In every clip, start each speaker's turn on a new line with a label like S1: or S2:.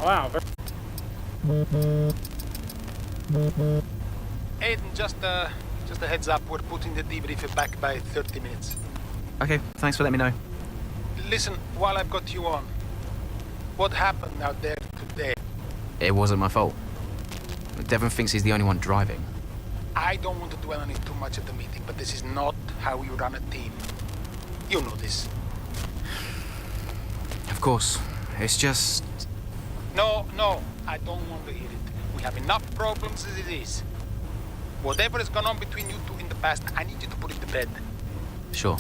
S1: Wow.
S2: Aiden, just a heads up. We're putting the debrief back by 30 minutes.
S3: Okay, thanks for letting me know.
S2: Listen, while I've got you on, what happened out there today?
S3: It wasn't my fault. Devon thinks he's the only one driving.
S2: I don't want to dwell on it too much at the meeting, but this is not how you run a team. You know this.
S3: Of course. It's just...
S2: No, I don't want to hear it. We have enough problems as it is. Whatever has gone on between you two in the past, I need you to put it to bed.
S3: Sure.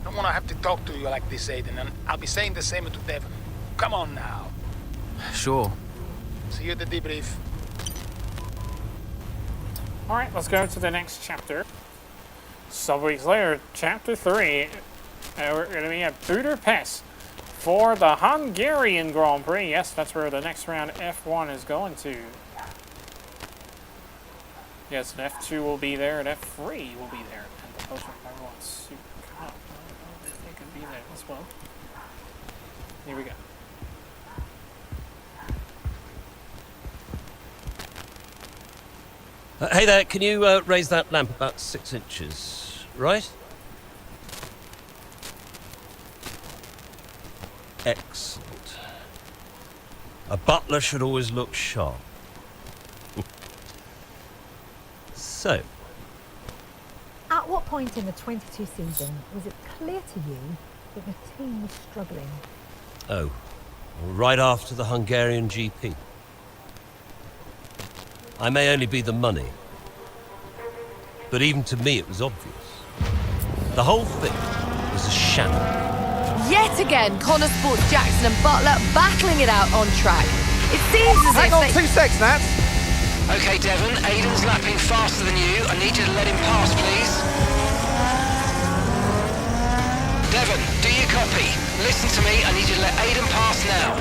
S2: I don't want to have to talk to you like this, Aiden, and I'll be saying the same to Devon. Come on now.
S3: Sure.
S2: See you at the debrief.
S1: Alright, let's go to the next chapter. Some weeks later, chapter 3. We're going to be at Budapest for the Hungarian Grand Prix. Yes, that's where the next round F1 is going to. Yes, and F2 will be there, and F3 will be there. And the Potion F1 Super Cup. They could be there as well. Here we go.
S4: Hey there, can you raise that lamp about 6 inches, right? Excellent. A butler should always look sharp. So,
S5: at what point in the 22 season was it clear to you that the team was struggling?
S4: oh, right after the Hungarian GP. I may only be the money, but even to me it was obvious. The whole thing was a sham.
S6: Yet again, Connor Sports Jackson and Butler battling it out on track. It seems as
S7: Hang
S6: if
S7: on,
S6: they...
S7: 2 seconds, Nats.
S8: Okay, Devon, Aiden's lapping faster than you. I need you to let him pass, please. Devon, do you copy? Listen to me, I need you to let Aiden pass now.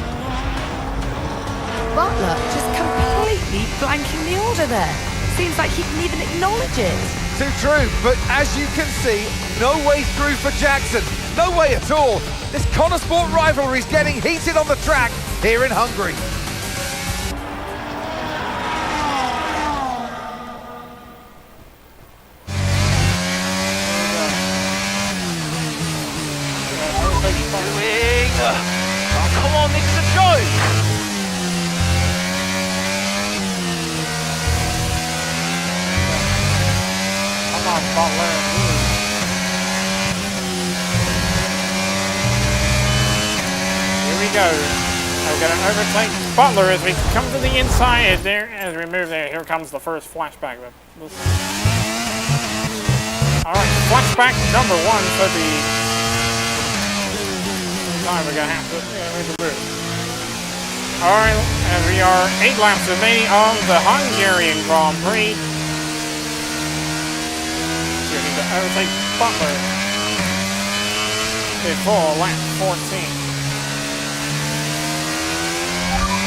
S6: Butler just completely blanking the order there. Seems like he didn't even acknowledge it.
S7: Too true, but as you can see, no way through for Jackson. No way at all. This Connor Sport rivalry is getting heated on the track here in Hungary.
S8: Oh, come on, this is a joke!
S1: Come on, Butler. Here we go. We're going to overtake Butler as we come to the inside there. As we move there, here comes the first flashback. Alright, flashback number 1 for the time we're going to have to move. Alright, and we are 8 laps remaining on the Hungarian Grand Prix. We need to overtake Butler before lap 14.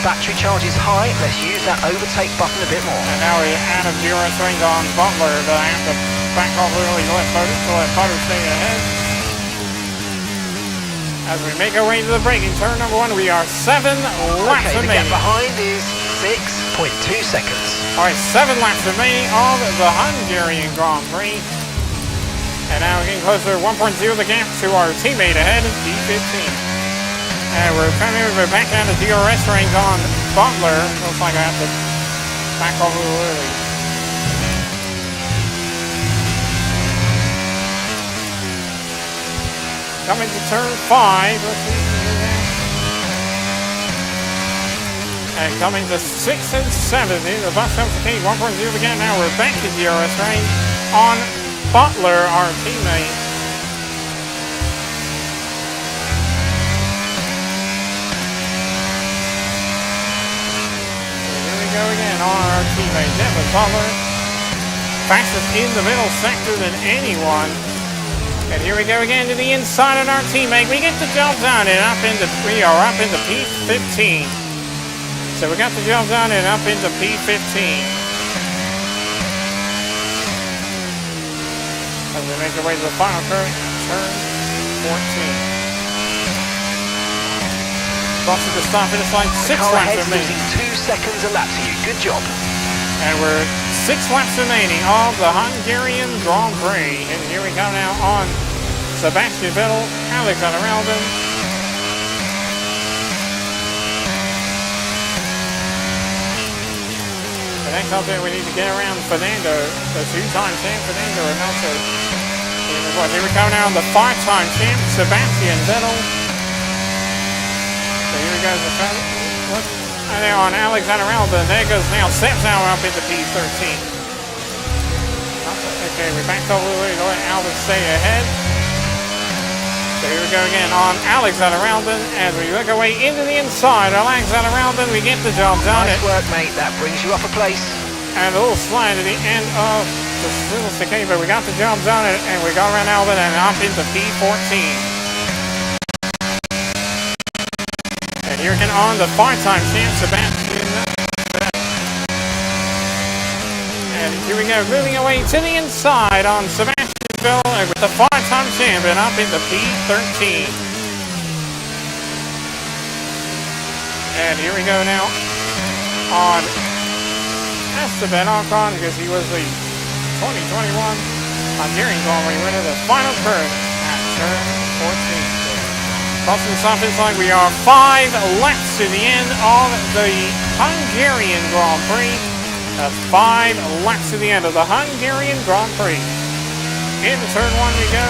S8: Battery charge is high, let's use that overtake button a bit more.
S1: And now we're out of DRS range on Butler, but I have to back off early to let Butler stay ahead. As we make our way to the braking turn number 1, we are 7 laps
S8: Okay, the
S1: remaining.
S8: gap behind is 6.2 seconds.
S1: Alright, 7 laps remaining on the Hungarian Grand Prix. And now we're getting closer, 1.0 the gap to our teammate ahead, D15. And we're back down to DRS range on Butler. Looks like I have to back off a little early. Coming to turn 5. Let's see. And coming to 6 and 7. The bus comes to K 1.0 again. Now we're back to DRS range on Butler, our teammate. Go again on our teammate Devon Butler, fastest in the middle sector than anyone. And here we go again to the inside of our teammate. We get the job done and we are up into P15. So we got the job done and up into P15. As we make our way to the final turn 14. Crossing the start finish line, 6
S8: Car
S1: laps
S8: ahead's
S1: remaining.
S8: losing 2 seconds a lap to you. Good job.
S1: And we're 6 laps remaining of the Hungarian Grand Prix. And here we go now on Sebastian Vettel, Alexander Albon. The next up there, we need to get around Fernando, the 2-time champ Fernando Alonso. Here we go now on the 5-time champ Sebastian Vettel. So here we go. And now on Alexander Albon, there goes now Seb Sauer up into P13. Okay, we backed up a little bit to let Albon stay ahead. So here we go again on Alexander Albon as we look away into the inside. Alexander Albon, we get the job done.
S8: Nice work, mate. That brings you up a place.
S1: And a little slide at the end of the little chicane, but we got the job done and we got around Albon and up into P14. And here again on the 5-time champ Sebastian. And here we go, moving away to the inside on Sebastian Vettel and with the 5-time champion up into P13. And here we go now on Esteban Ocon because he was the 2021 Hungarian Grand Prix winner, the final turn at turn 14. Crossing the start finish line, we are 5 laps to the end of the Hungarian Grand Prix. That's 5 laps to the end of the Hungarian Grand Prix. Into turn 1 we go.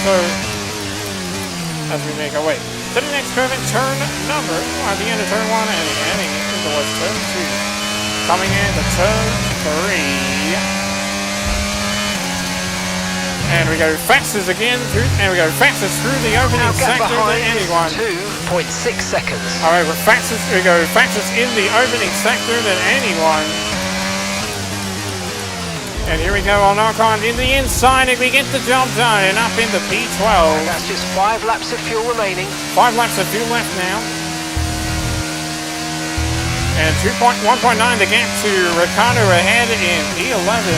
S1: So as we make our way to the next curve at turn number, at the end of turn 1 and heading towards turn 2. Coming into turn 3. And we go fastest again through, and we go fastest through the opening sector than anyone.
S8: 2.6 seconds.
S1: All right, we go fastest in the opening sector than anyone. And here we go on Ocon in the inside, and we get the job done and up into P12.
S8: And that's just 5 laps of fuel remaining.
S1: 5 laps of fuel left now. And 1.9 the gap to Ricciardo ahead in P11.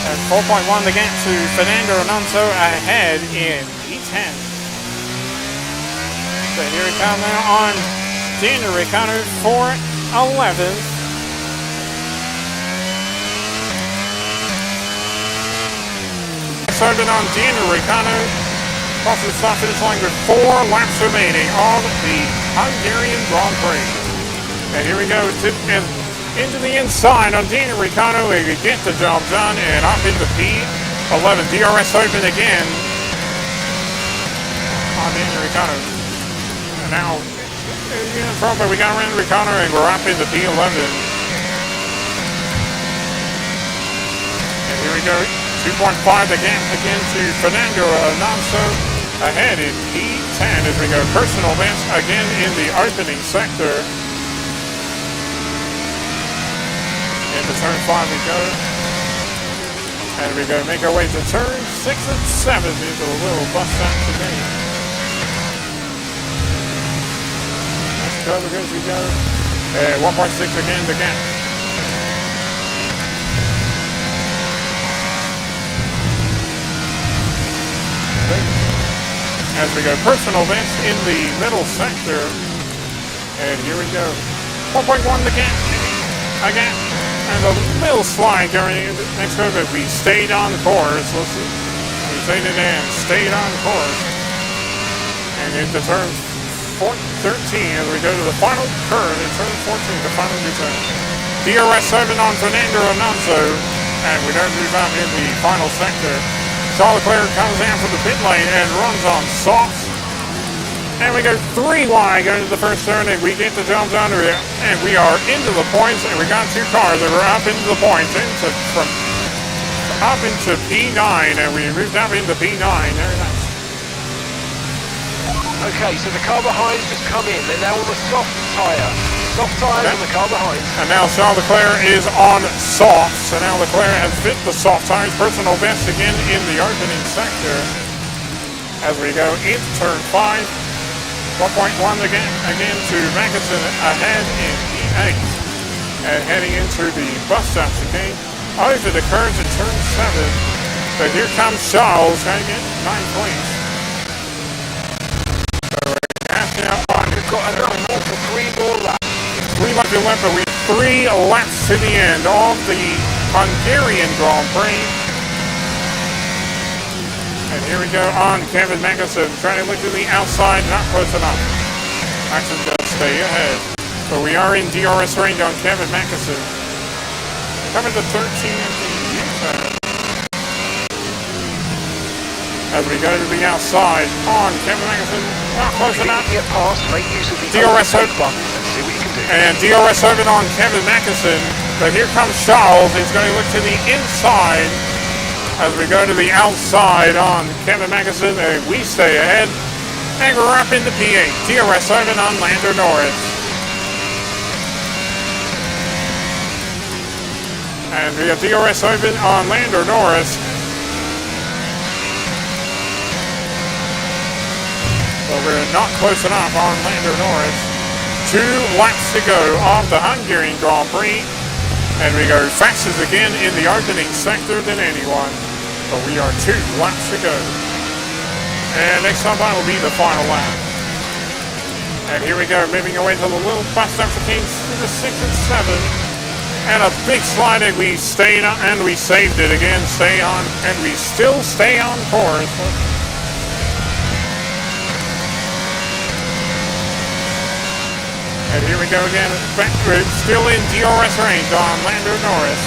S1: And 4.1 the gap to Fernando Alonso ahead in P10. So here we come now on Daniel Ricciardo for 11th. Started on Daniel Ricciardo. Crosses the start finish line with 4 laps remaining on the Hungarian Grand Prix. And here we go into the inside on Daniel Ricciardo. We get the job done and up into P11. DRS open again on Daniel Ricciardo. And now in front, but we got around Ricciardo and we're up into P11. And here we go. 2.5 the gap again to Fernando Alonso ahead in P10 as we go personal best again in the opening sector. Into turn 5 we go. And we go make our way to turn 6 and 7 into a little bus stop today. Let's go as we go. 1.6 again the gap. As we go personal best in the middle sector. And here we go. 1.1 the gap. Again. And a little slide going in the next curve. We stayed on course. Listen. We stayed it in. Stayed on course. And into turn 13 as we go to the final curve in turn 14, the final return. DRS 7 on Fernando Alonso. And we don't move up in the final sector. Charles Leclerc comes down from the pit lane and runs on softs. And we go 3 wide going to the first turn and we get the job done and we are into the points and we got 2 cars that are up into the points up into P9 and we moved up into P9. Very nice.
S8: Okay, so the car behind just come in. They're now on the soft tyre. Soft tyres on the car behind.
S1: And now Charles Leclerc is on softs. So now Leclerc has fit the soft tires. Personal best again in the opening sector. As we go into turn 5. 1.1 again to Magnussen ahead in P8. And heading into the bus stop chicane. Over the curves in turn 7. But here comes Charles trying to get 9 points. So we're passing up on.
S8: We've got enough more for 3 more laps.
S1: 3 laps to lap, but we're 3 laps to the end of the Hungarian Grand Prix. And here we go on Kevin Magnussen, trying to look to the outside, not close enough. Maxson does stay ahead. But we are in DRS range on Kevin Magnussen. Coming to 13 at the U-turn. As we go to the outside on Kevin Magnussen, not close
S8: If you
S1: enough.
S8: can get past, make use of the
S1: DRS
S8: overtake button and see what you can do.
S1: And DRS open on Kevin Magnussen. But here comes Charles. He's going to look to the inside as we go to the outside on Kevin Magnussen. And we stay ahead. And we're up into P8. DRS open on Lando Norris. And we have DRS open on Lando Norris. But we're not close enough on Lando Norris. 2 laps to go of the Hungarian Grand Prix. And we go fastest again in the opening sector than anyone. But we are 2 laps to go. And next time on will be the final lap. And here we go, moving away to the little bus stop for Kings to the 6 and 7. And a big slide, and we stayed on, and we saved it again. Stay on, and we still stay on course. And here we go again, backwards, still in DRS range on Lando Norris.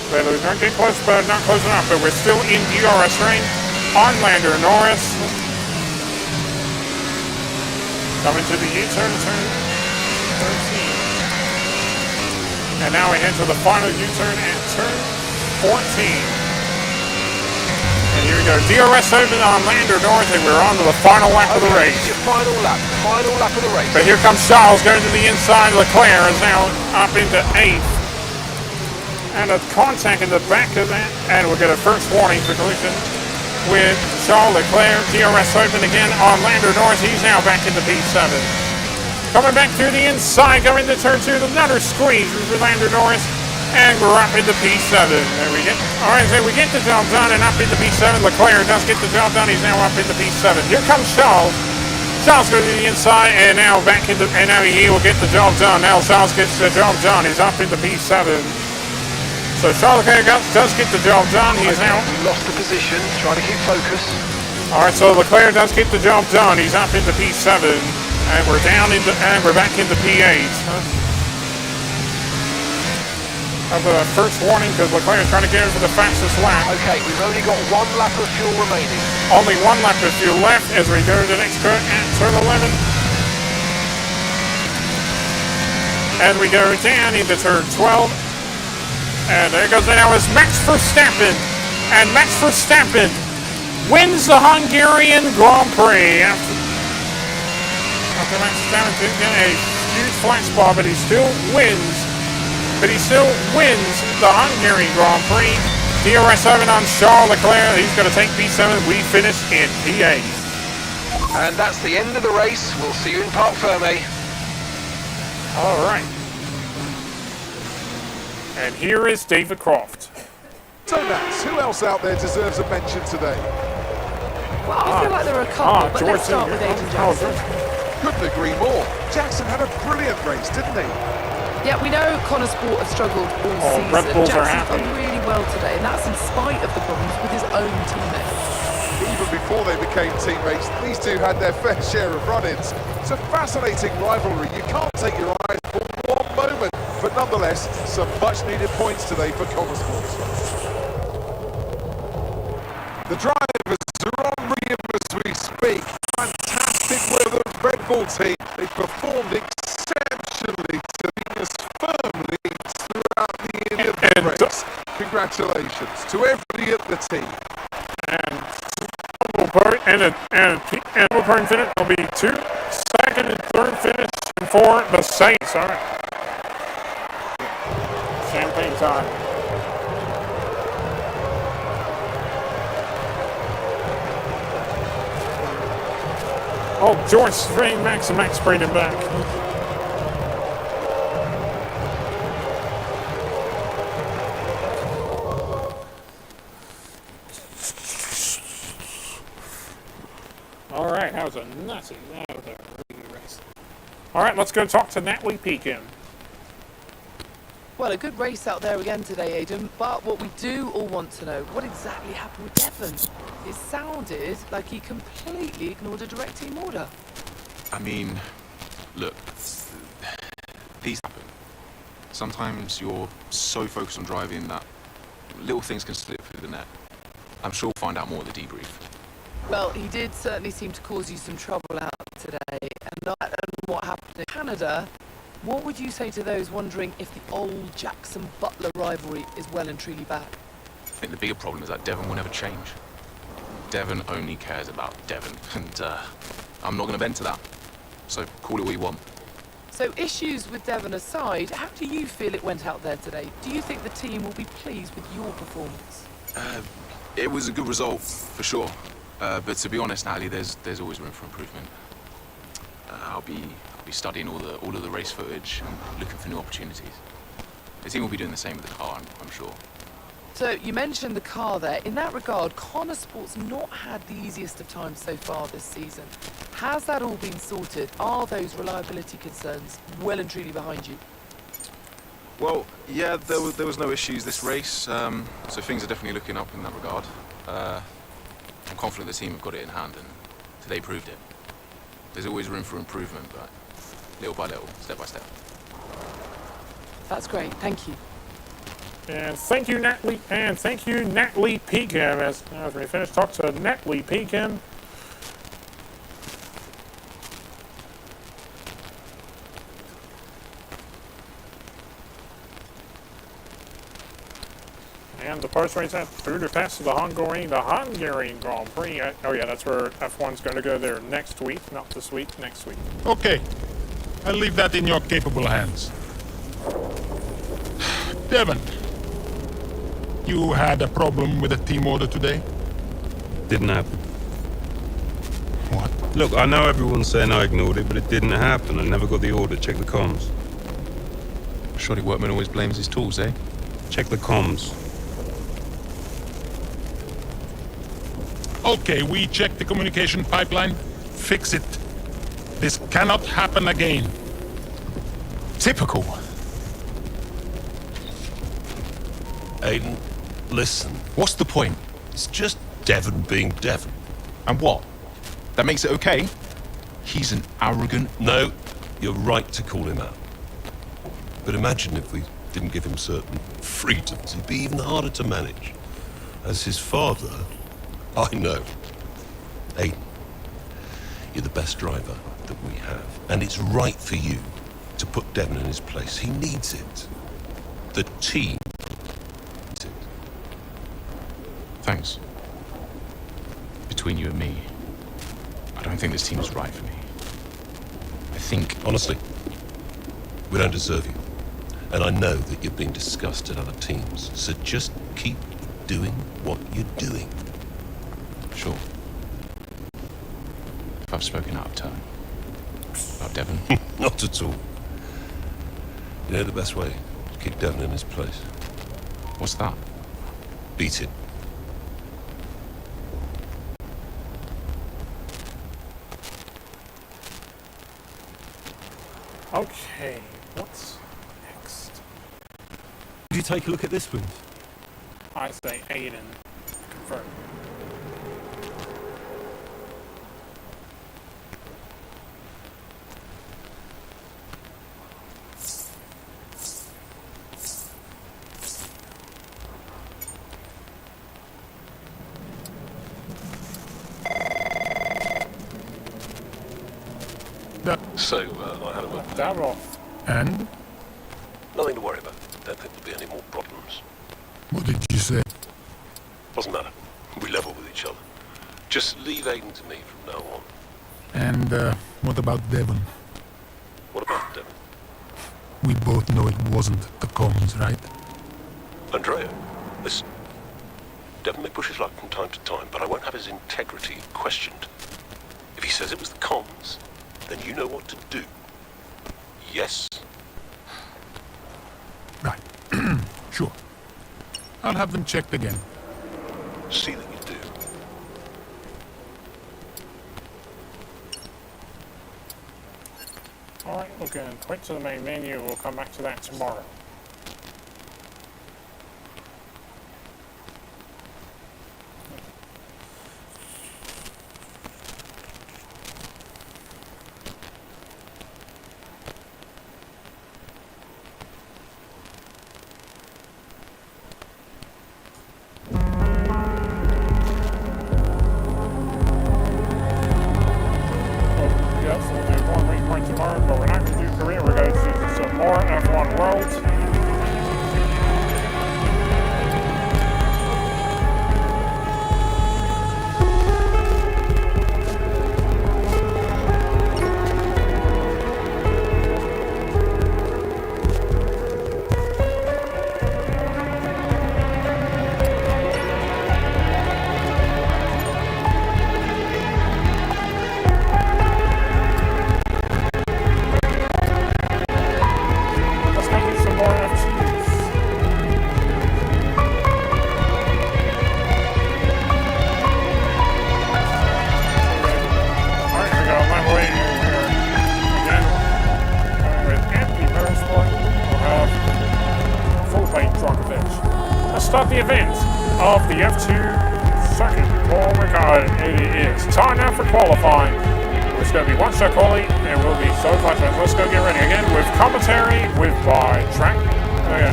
S1: But we're not getting close, but not close enough, but we're still in DRS range on Lando Norris. Coming to the U-turn, turn 13. And now we head to the final U-turn at turn 14. And here we go, DRS open on Lando Norris, and we're on to the final lap of the race.
S8: This is your final lap of the race.
S1: But here comes Charles going to the inside. Leclerc is now up into 8th. And a contact in the back of that. And we'll get a first warning for collision with Charles Leclerc. DRS open again on Lando Norris. He's now back into P7. Coming back through the inside, going to turn 2. Another squeeze with Lando Norris. And we're up into P7. There we get. All right, so we get the job done and up into P7. Leclerc does get the job done. He's now up into P7. Here comes Charles. Charles goes to the inside and now back into. And now he will get the job done. Now Charles gets the job done. He's up into P7. So Charles Leclerc does get the job done. He's now.
S8: We lost the position. Trying to keep focus.
S1: All right, so Leclerc does get the job done. He's up into P7, and we're down into. And we're back into P8. Of the first warning because Leclerc is trying to get over the fastest lap.
S8: Okay, we've only got 1 lap of fuel remaining.
S1: Only 1 lap of fuel left as we go to the next turn at turn 11. And we go down into turn 12. And there goes now is Max Verstappen. And Max Verstappen wins the Hungarian Grand Prix. After Max Verstappen did get a huge flat spot, but he still wins. But he still wins the Hungarian Grand Prix. DRS open on Charles Leclerc. He's going to take P7. We finish in P8.
S8: And that's the end of the race. We'll see you in Parc Ferme.
S1: All right. And here is David Croft.
S9: So Nats, who else out there deserves a mention today?
S6: Well, I feel like there are a couple, but let's start with Aiden Jackson.
S9: Couldn't agree more. Jackson had a brilliant race, didn't he?
S6: Yeah, we know Connor Sport have struggled all season.
S1: Red Bulls are
S6: Jackson's
S1: happy.
S6: done really well today, and that's in spite of the problems with his own teammates.
S9: Even before they became teammates, these two had their fair share of run-ins. It's a fascinating rivalry. You can't take your eyes for one moment. But nonetheless, some much-needed points today for Connor Sport. The drivers are on rhythm as we speak. Fantastic work of the Red Bull team. They performed exceptionally to be as firmly throughout the end of the race. Congratulations to everybody at the team.
S1: And double point finish will be 2 second and third finish for the Saints. All right. Champagne time. Oh, George spraying Max and Max sprayed him back. Classic. That was a really good race. All right, let's go talk to Natalie Pekin.
S10: Well, a good race out there again today, Aidan, but what we do all want to know, what exactly happened with Devon? It sounded like he completely ignored a direct team order.
S11: I mean, look, these happen. Sometimes you're so focused on driving that little things can slip through the net. I'm sure we'll find out more at the debrief.
S10: Well, he did certainly seem to cause you some trouble out today, and what happened in Canada. What would you say to those wondering if the old Jackson-Butler rivalry is well and truly back?
S11: I think the bigger problem is that Devon will never change. Devon only cares about Devon, and I'm not going to bend to that. So call it what you want.
S10: So issues with Devon aside, how do you feel it went out there today? Do you think the team will be pleased with your performance?
S11: It was a good result, for sure. But to be honest, Natalie, there's always room for improvement. I'll be studying all of the race footage and looking for new opportunities. The team will be doing the same with the car, I'm sure.
S10: So you mentioned the car there. In that regard, Connor Sport's not had the easiest of times so far this season. Has that all been sorted? Are those reliability concerns well and truly behind you?
S11: Well, yeah, there was no issues this race, so things are definitely looking up in that regard. I'm confident the team have got it in hand, and today proved it. There's always room for improvement, but little by little, step by step.
S10: That's great, thank you.
S1: And thank you, Natalie Pekin. As we finish talk to Natalie Pekin. And the post-race at Budapest to the Hungarian Grand Prix. Oh yeah, that's where F1's going to go there next week. Not this week, next week.
S9: Okay, I'll leave that in your capable hands. Devon, you had a problem with the team order today?
S12: Didn't happen.
S9: What?
S12: Look, I know everyone's saying I ignored it, but it didn't happen. I never got the order. Check the comms.
S11: Shoddy workman always blames his tools, eh?
S12: Check the comms.
S9: Okay, we checked the communication pipeline. Fix it. This cannot happen again. Typical.
S4: Aidan, listen.
S11: What's the point?
S4: It's just Devon being Devon.
S11: And what? That makes it okay? He's an arrogant...
S4: No, you're right to call him out. But imagine if we didn't give him certain freedoms. He'd be even harder to manage. As his father, I know. Aidan, you're the best driver that we have. And it's right for you to put Devon in his place. He needs it. The team needs it.
S11: Thanks. Between you and me, I don't think this team is right for me. I think...
S4: Honestly, we don't deserve you. And I know that you're being discussed at other teams. So just keep doing what you're doing.
S11: Sure. If I've spoken out of turn about Devon...
S4: Not at all. You know the best way to keep Devon in his place?
S11: What's that?
S4: Beat it.
S1: Okay, what's next?
S12: Did you take a look at this one?
S1: I say Aiden. Confirm.
S4: So, I had a word.
S1: That off.
S9: And?
S4: Nothing to worry about. Don't think there'll be any more problems.
S9: What did you say?
S4: Doesn't matter. We level with each other. Just leave Aiden to me from now on.
S9: And, what about Devon?
S4: What about Devon?
S9: We both know it wasn't the comms, right?
S4: Andrea, listen. Devon may push his luck from time to time, but I won't have his integrity questioned. If he says it was the comms, then you know what to do. Yes?
S9: Right. Sure. I'll have them checked again.
S4: See that you do.
S1: Alright, we're going to quit to the main menu. We'll come back to that tomorrow. Start the event of the F2 circuit. Paul Ricard, it is time now for qualifying. It's going to be one-shot quali, and we'll be so much fun. Let's go get ready again with commentary, with by track. Oh yeah,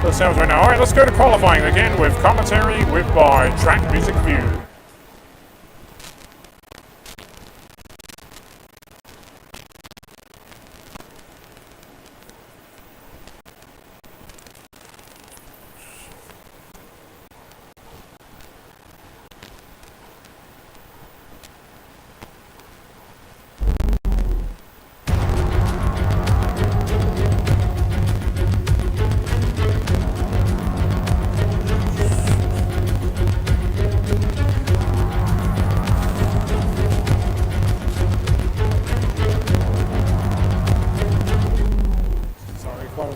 S1: that sounds right now. All right, let's go to qualifying again with commentary, with by track music view.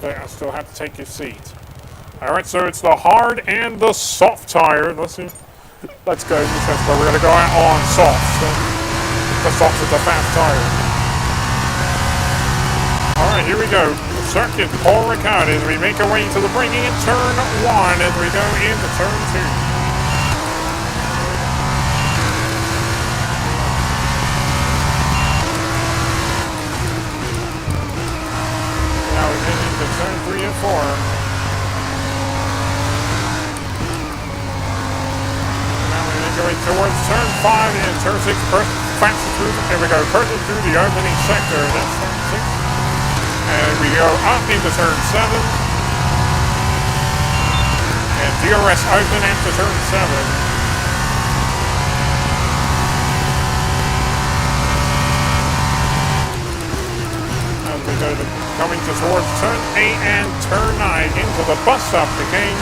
S1: I still have to take your seat. Alright, so it's the hard and the soft tire. Let's go. But we're going to go out on soft. So the soft is the fast tire. Alright, here we go. Circuit Paul Ricard as we make our way to the braking in turn 1 as we go into turn 2. Turn 3 and 4. Now we're going towards turn 5 and turn 6. Fast through. Here we go. Person through the opening sector. That's turn 6. And we go up into turn 7. And DRS open after turn 7. Coming towards turn 8 and turn 9 into the bus stop chicane.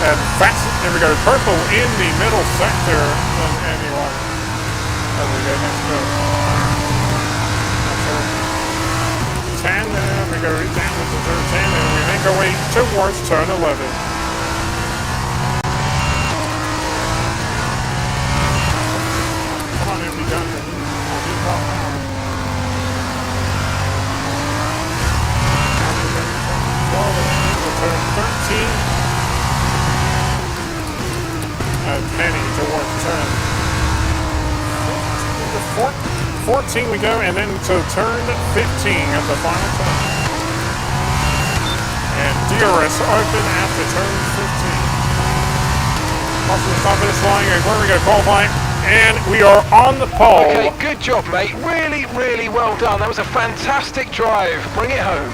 S1: And fast, here we go, purple in the middle sector of anyone. As we go next to turn 10, and we go down into turn 10, and we make our way towards turn 11. Penny towards turn 14 we go, and then to turn 15 at the final turn. And DRS open after turn 15. Also the top of this line, and where we go qualifying, and we are on the pole.
S8: Okay, good job, mate. Really, really well done. That was a fantastic drive. Bring it home.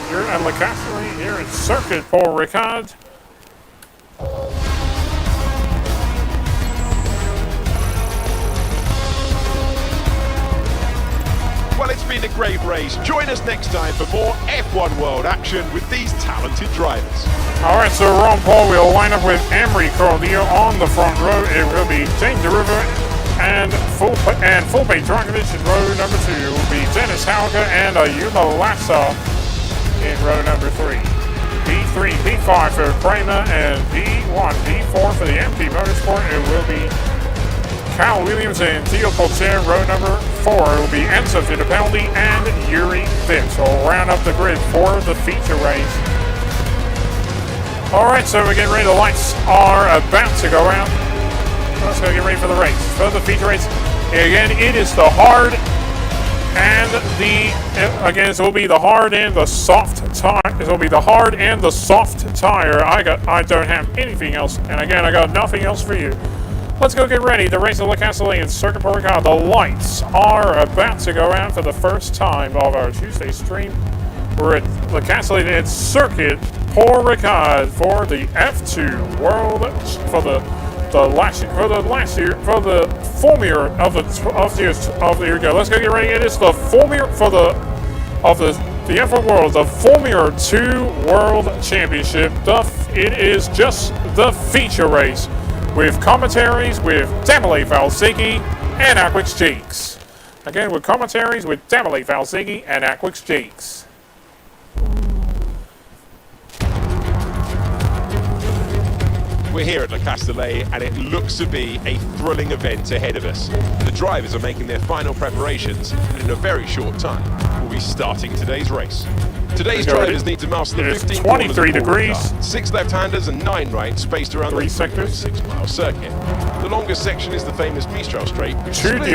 S1: Here at La Castelli, here at Circuit Paul Ricard.
S9: Well, it's been a great race. Join us next time for more F1 World action with these talented drivers.
S1: Alright, so Ron Paul will line up with Emery Cordio on the front row. It will be James DeRiver and Fulbay Dragovic in row number 2. It will be Dennis Hauger and Ayula Lassa in row number 3. B3, B5 for Kramer, and B1, B4 for the MP Motorsport, it will be Kyle Williams and Theo Pocher. Row number 4 will be Enzo Fittipaldi and Yuri Vick. So we'll round up the grid for the feature race. Alright, so we're getting ready. The lights are about to go out. Let's go get ready for the race. For the feature race, again, it is the hard and again, it will be the hard and the soft tire. It will be the hard and the soft tire. I don't have anything else, and again, I got nothing else for you. Let's go get ready to race at Le Castellet Circuit Paul Ricard. The lights are about to go out for the first time of our Tuesday stream. We're at Le Castellet Circuit Paul Ricard for the F2 World for the Formula of the here we go. Let's go get ready. It is the Formula for the F1 World, the Formula 2 World Championship. It is just the feature race with commentaries with Davide Valseghi and Aquix Jakes. Again, with commentaries with Davide Valseghi and Aquix Jakes.
S9: We're here at Le Castellet, and it looks to be a thrilling event ahead of us. The drivers are making their final preparations, and in a very short time, we'll be starting today's race. Today's drivers need to master the 15
S1: 23 degrees,
S9: 6 left-handers and 9 right, spaced around the 6-mile circuit. The longest section is the famous Mistral Straight, which is split into 2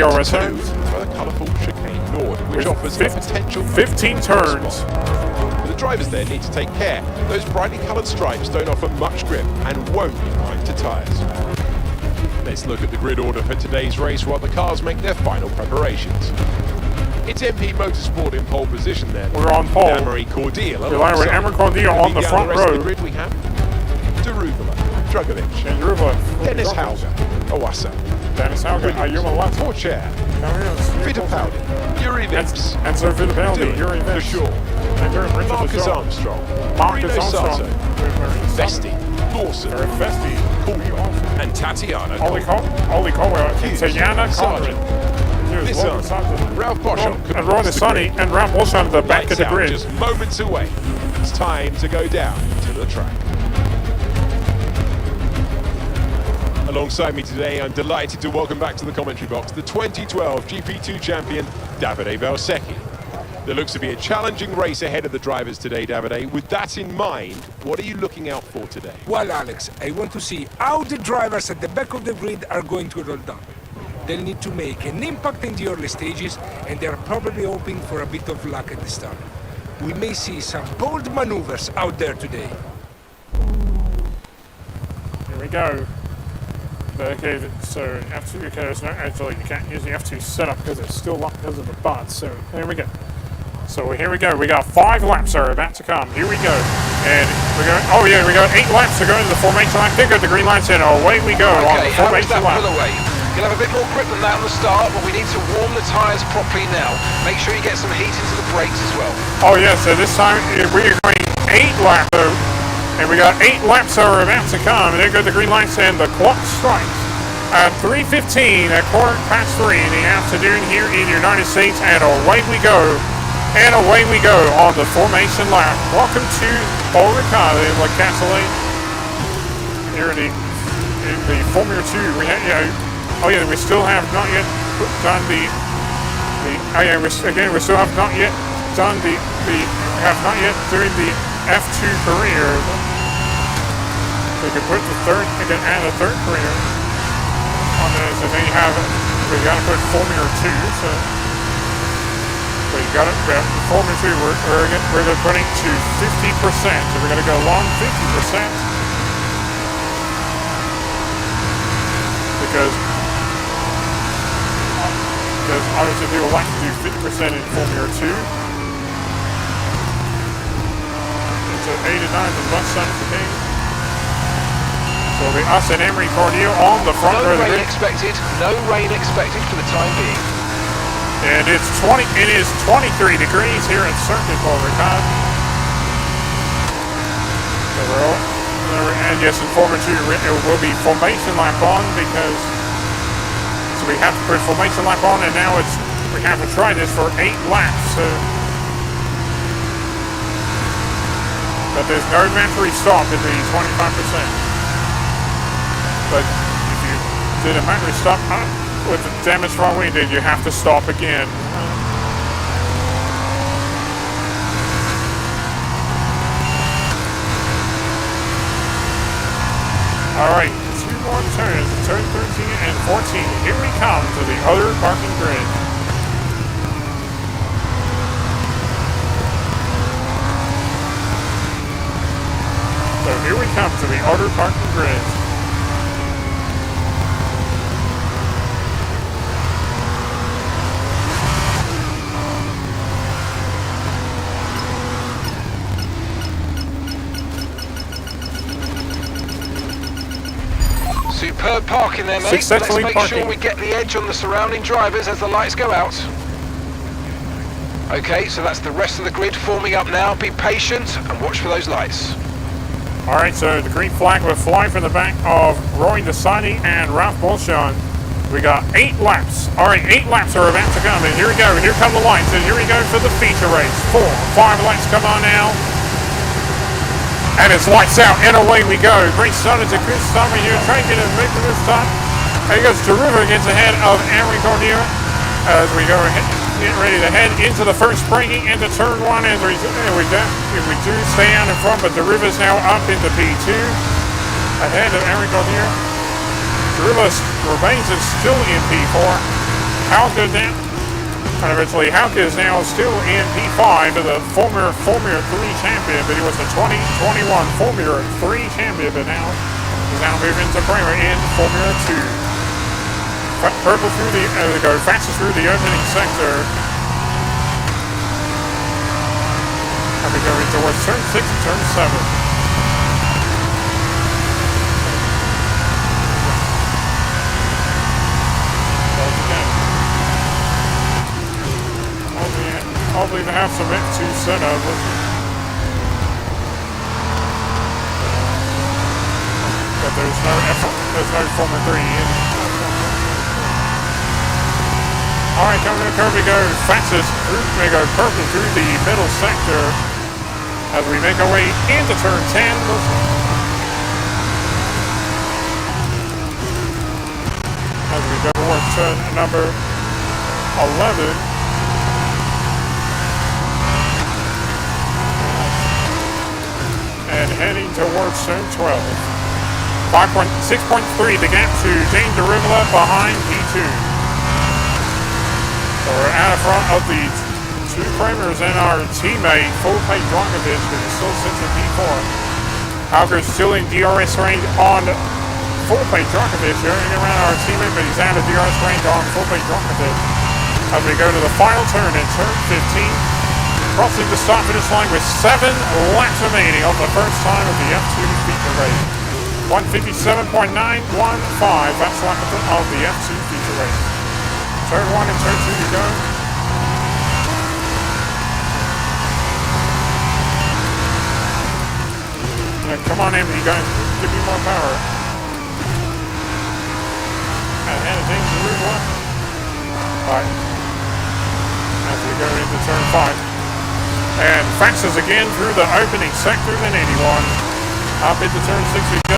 S9: by the colourful chicane Nord, which offers a potential
S1: 15 turns.
S9: The drivers there need to take care. Those brightly coloured stripes don't offer much grip and won't be kind to tyres. Let's look at the grid order for today's race while the cars make their final preparations. It's MP Motorsport in pole position there.
S1: We're on pole.
S9: Anne-Marie Cordial.
S1: We're with Anne-Marie Cordial on the front row.
S9: The grid we have Darugula, Drugovic, Dennis Hauger, Owasa,
S1: Dennis Hauger, Ayuma
S9: Pocher, Fittipaldi, Yuri Vick,
S1: Enzo Fittipaldi, Yuri Vick,
S9: Marcus Armstrong, Vesti, Dawson, and Tatiana
S1: Ollie Colwell, Tatiana Conrad.
S9: Ralph Boschon
S1: and Ron Sunny and Ralph Boschon at the back of the grid.
S9: Just moments away. It's time to go down to the track. Alongside me today, I'm delighted to welcome back to the commentary box the 2012 GP2 champion, Davide Valsecchi. There looks to be a challenging race ahead of the drivers today, Davide. With that in mind, what are you looking out for today?
S13: Well, Alex, I want to see how the drivers at the back of the grid are going to roll down. They'll need to make an impact in the early stages, and they're probably hoping for a bit of luck at the start. We may see some bold maneuvers out there today.
S1: Here we go. Okay, so F2, okay, there's no, actually you can't use the F2 setup because it's still locked because of the bots, so here we go. So here we go, we got 5 laps are about to come, here we go. And we're going, oh yeah, we got 8 laps to go into the formation lap, pick up the green lights and away we go on the formation lap.
S8: You'll have a bit more grip than that on the start, but we need to warm the tyres properly now. Make sure you get some heat into the brakes as well.
S1: Oh yeah, so this time we're going 8 laps, and we got 8 laps are about to come, and there go the green lights and the clock strikes at 3:15 at 3:15 in the afternoon here in the United States, and away we go. And away we go on the formation lap. Welcome to Paul Ricard in Le Castellet. Here in the Formula 2, we have, oh yeah, we still have not yet done we still have not yet done doing the F2 career. We can put the third, we can add a third career on this, and then we gotta put Formula 2, so we got it, Formula 2, we're putting to 50%, so we're gonna go long 50%, because obviously people like to do 50% in Formula 2. It's an 8 and 9, the bus son of the king. So it'll be us and Anne-Marie Cordial on the front row.
S8: No rain expected for the time being.
S1: And it is 23 degrees here at Circuit Paul Ricard. And yes, in Formula 2 it will be formation lap on because so we have to put formation lap on, and now we have to try this for 8 laps. But there's no mandatory stop in the 25%. But if you did a manual stop with the damage wrong way, then you have to stop again. Alright, 2 more turns, turn 13 and 14. Here we come to the other parking grid. So here we come to the outer parking grid.
S8: Superb parking there, mate. Let's
S1: Successfully
S8: make
S1: parking.
S8: sure we get the edge on the surrounding drivers as the lights go out. Okay, so that's the rest of the grid forming up now. Be patient and watch for those lights.
S1: Alright, so the green flag will fly from the back of Roy Desani and Ralph Bolshon. We got 8 laps. Alright, 8 laps are about to come. And here we go. Here come the lights. And here we go for the feature race. 4, 5 lights come on now. And it's lights out, and away we go. Great start, it's a good start right here. Trying to get a big this time. There goes Deruva, gets ahead of Henry Cordier as we go ahead, get ready to head into the first braking into turn 1. As we do stay out in front, but Deruva's now up into P2 ahead of Henry Cordier. Deruva remains still in P4. Halka down. And eventually, Halka is now still in P5, the former Formula 3 champion, but he was the 2021 Formula 3 champion, but now he's now moving to Prema in Formula 2. Purple through the, go fastest through the opening sector. And we go towards turn 6 and turn 7. Hopefully to have some F2 set up. But there's no Formula 3 in. Alright, coming to the curve we go fastest. We go purple through the middle sector as we make our way into turn 10. As we go towards turn number 11. And heading towards turn 12. 6.3 the gap to Dane Deruva behind P2. So we're out in front of the 2 Premers and our teammate Volpe Djokovic, who still sits in P4. Halker's still in DRS range on Volpe Djokovic, turning around our teammate, but he's out of DRS range on Volpe Djokovic. As we go to the final turn in turn 15. Crossing the start finish line with 7 laps remaining on the first time of the F2 feature race. 157.915, that's lap of the F2 feature race. Turn 1 and turn 2 to go. Yeah, come on in, you guys, give me more power. And James Deruva. Alright. As we go into turn 5. And fastest again through the opening sector than anyone. Up into turn 6 we go.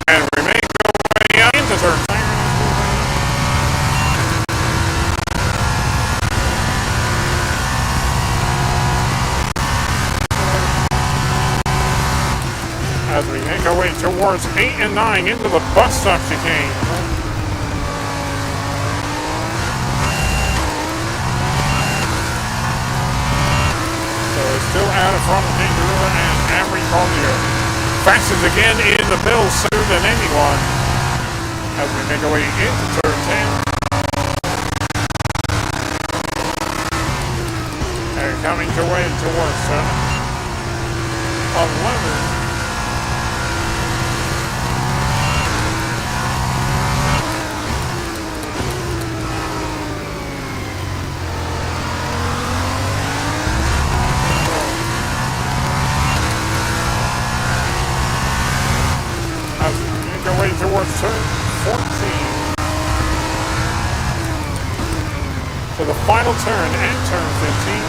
S1: And we make our way out into turn 5. As we make our way towards 8 and 9 into the bus stop chicane. Still out in front of Dane Deruva and Henry Cordier. Fastest again in the middle sooner than anyone. As we make our way into turn 10. And coming towards turn 11. Towards turn 14. So the final turn and turn 15.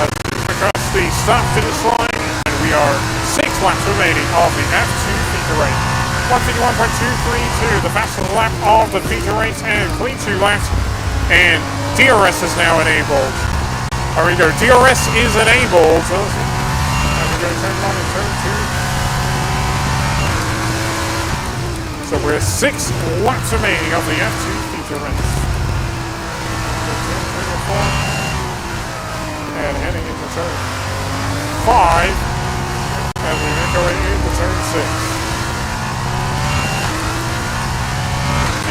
S1: As we across the stop finish line, and we are 6 laps remaining of the F2 feature race. 151.232, the fastest lap of the feature race, and clean 2 laps. And DRS is now enabled. There we go. DRS is enabled. So there we go. Turn 1 and turn 2. So we're 6 laps remaining of the F2 feature race. And heading into turn 5 as we make our way into turn 6.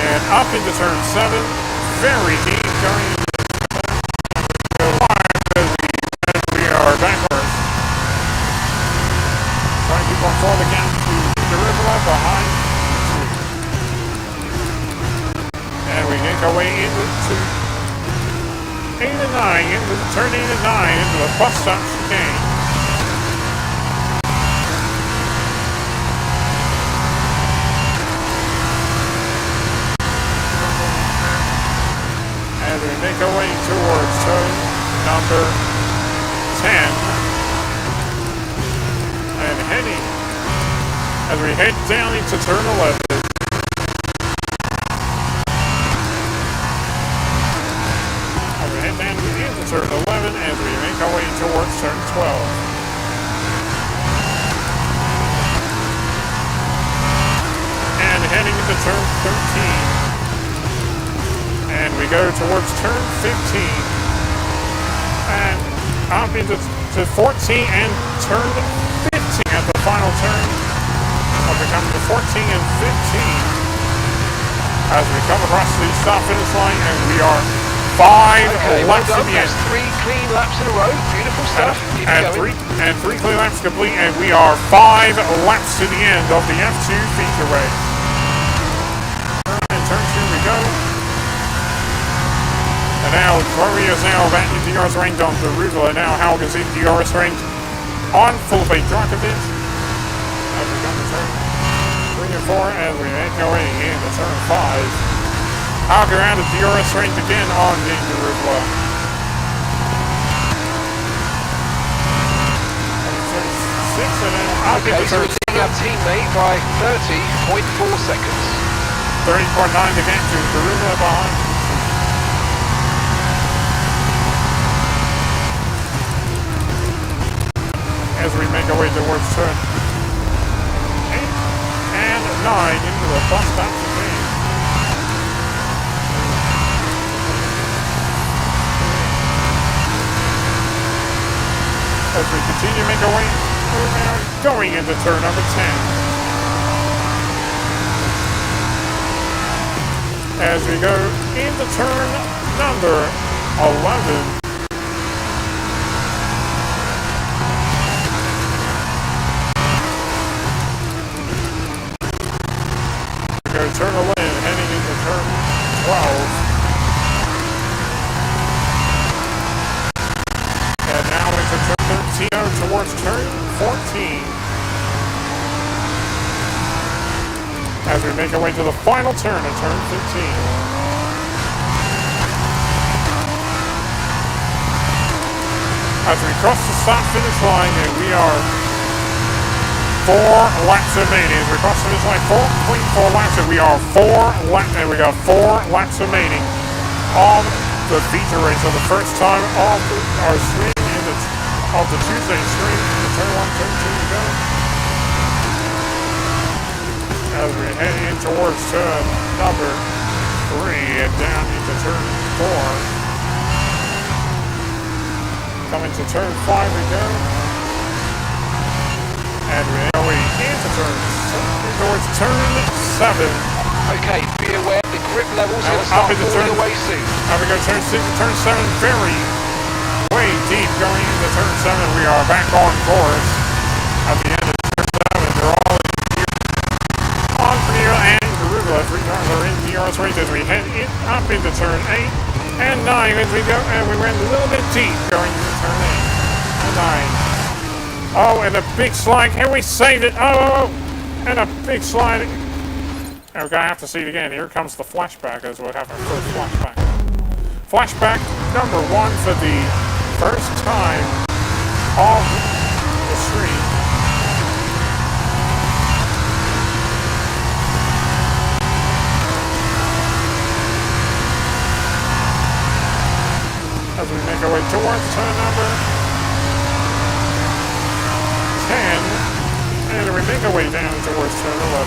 S1: And up into turn 7, very deep, going into turn 5 as we are backwards. Trying to keep on for the gap to Derivola behind. And we make our way into 8 and 9, into turn 8 and 9, into the bus stop chicane. As we make our way towards turn number 10. And heading, as we head down into turn 11. As we head down into turn 11 as we make our way towards turn 12. And heading into turn 13. And we go towards turn 15. And up into 14 and turn 15 at the final turn. As we come to 14 and 15. As we come across the stop finish line, and we are 5 laps to the end.
S8: 3 clean laps in a row. Beautiful stuff.
S1: And 3 clean laps complete, and we are 5 laps to the end of the F2 feature race. And turn 2 we go. And now Corey is now back in DRS ranked on Derivola. Now Haug is in DRS ranked on Felipe Dracovic. As we come to turn 3 and 4, as we make our way into turn 5. Haug around to DRS ranked again on Derivola. Turn 6 and then up into turn 7.
S8: Leading our teammate by 30.4 seconds.
S1: 30.9 to get to Derivola behind. As we make our way towards turn 8 and 9 into the bus stop chicane. As we continue to make our way, we're now going into turn number 10. As we go into turn number 11. Turn 11, heading into turn 12. And now into turn 13 towards turn 14. As we make our way to the final turn of turn 15. As we cross the stop finish line, and we are 4 laps remaining. As we cross the finish line, 4.4 laps, and we are 4 laps, and we got 4 laps remaining on the feature race. So the first time of our stream of the Tuesday stream. Turn 1, turn 2 to go. As we head in towards turn number 3 and down into turn 4. Coming to turn 5 we go. And we're going into towards turn 7.
S8: Okay, be aware the grip levels are going to start falling away soon.
S1: Now we go turn 6 and turn 7, very way deep going into turn 7. We are back on course at the end of turn 7. They're all in on Pernille and Derivola. 3 cars are in DRS race as we head up into turn 8 and 9 as we go. And we went a little bit deep going into turn 8 and 9. Oh, and a big slide. Here we saved it. Oh, and a big slide. And we're going to have to see it again. Here comes the flashback as we'll have our first flashback. Flashback number 1 for the first time of the stream. make our way down towards turn 11.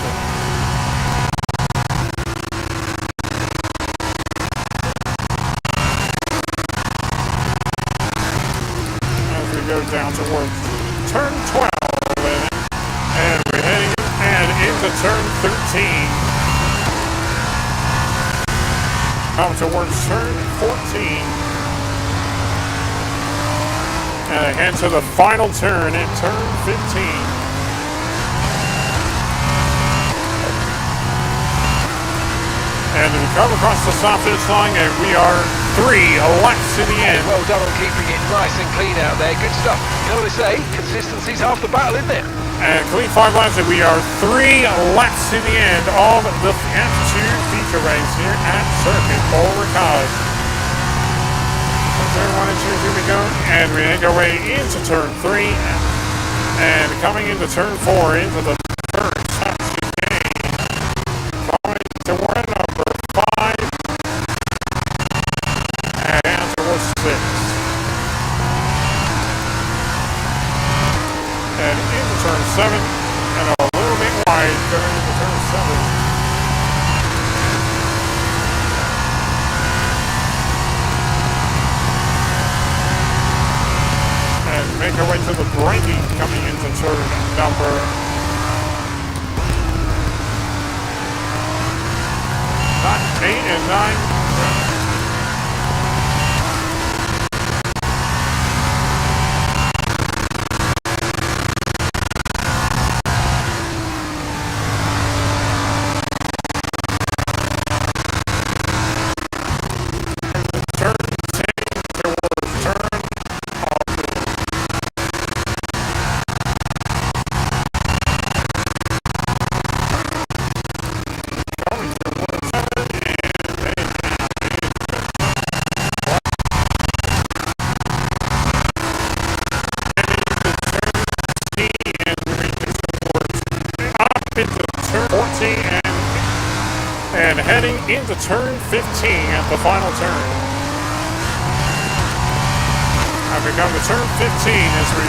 S1: As we go down towards turn 12, and we're heading into turn 13. Come towards turn 14. And ahead to the final turn at turn 15. And we come across the stop finish line, and we are 3 laps to the end.
S8: Well done on keeping it nice and clean out there. Good stuff. You know what they say? Consistency's half the battle, isn't it?
S1: And clean 5 laps, and we are 3 laps to the end of the F2 feature race here at Circuit Paul Ricard. Turn 1 and 2, here we go. And we make our way into turn 3. And coming into turn 4, into the third Saxon game. Coming toward number 5. And down towards 6. And into turn 7. And a little bit wide going into turn 7. Make our way to the braking coming into turn number 8 and 9. And heading into turn 15 at the final turn. And we come to turn 15 as we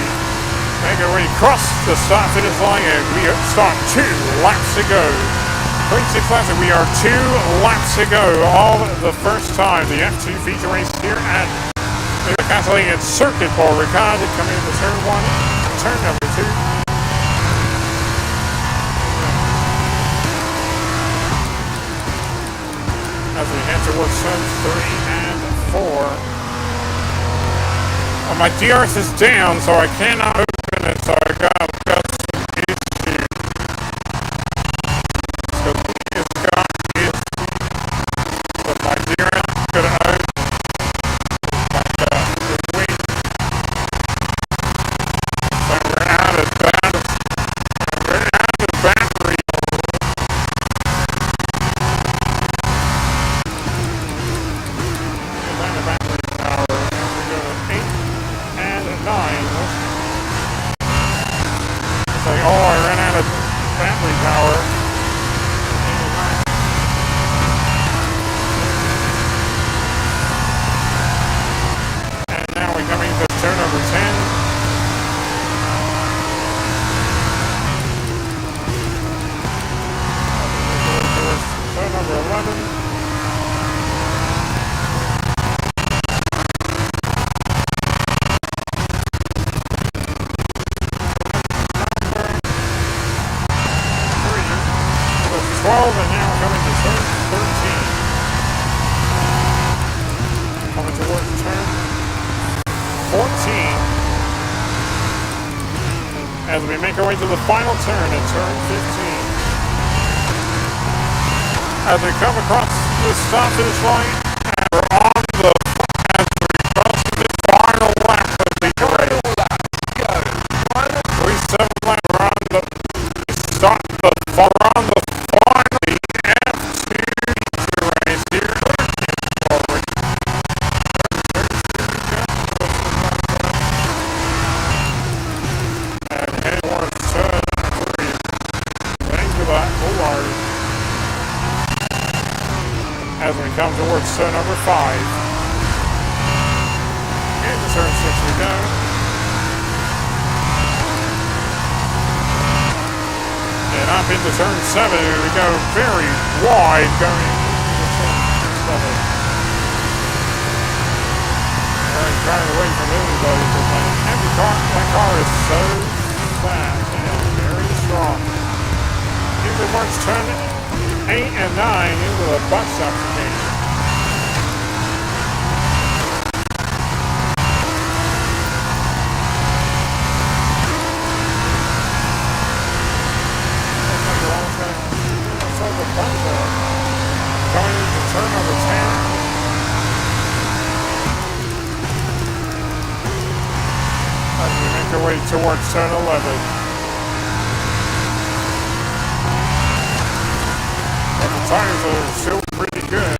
S1: make our way across the start finish line, and we start 2 laps to go. 26 laps, and we are 2 laps to go. All the first time the F2 feature race here at the Castellan Circuit Paul Ricard coming into turn 1, turn number 2. As we head towards turns 3 and 4. Well, my DRS is down, so I cannot open it, so I got some issues. So it's got issues, but my DRS could open. Wait. So we're out of battery. As we make our way to the final turn at turn 15. As we come across the stop finish line, and we're on the as we cross the final lap of the race. Final 37 lap, we're on the start the final F2 race here. As we come towards turn number 5. Into turn 6 we go. up into turn 7. We go very wide going into turn 7. Driving away from everybody for that empty car. That car is so fast and very strong. Usually works turn 8 and 9 into the bus application. Going into turn number 10. As we make our way towards turn 11. But the tires are still pretty good.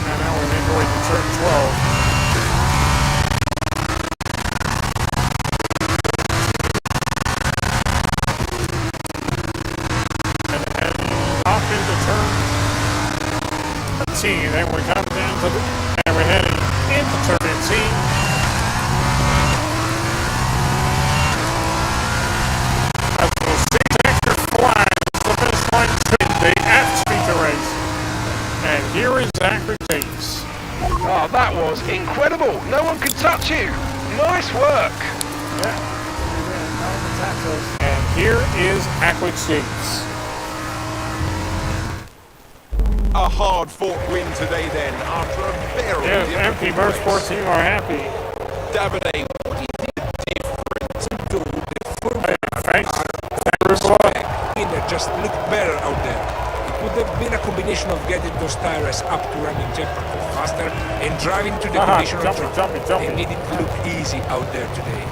S1: And now we make our way to turn 12. And up into turn 13. Then we come down to the... And we're heading into turn 15. Here is Zachary Davis.
S8: Oh, that was incredible. No one could touch you. Nice work.
S1: Yeah. And here is Zachary Davis.
S9: A hard-fought win today then, after a very
S1: MP Motorsport team are happy.
S9: Davide, what do you think the difference to
S13: It just looked better out there. Would have been a combination of getting those tires up to running jet faster and driving to the condition of track. They made it look easy out there today.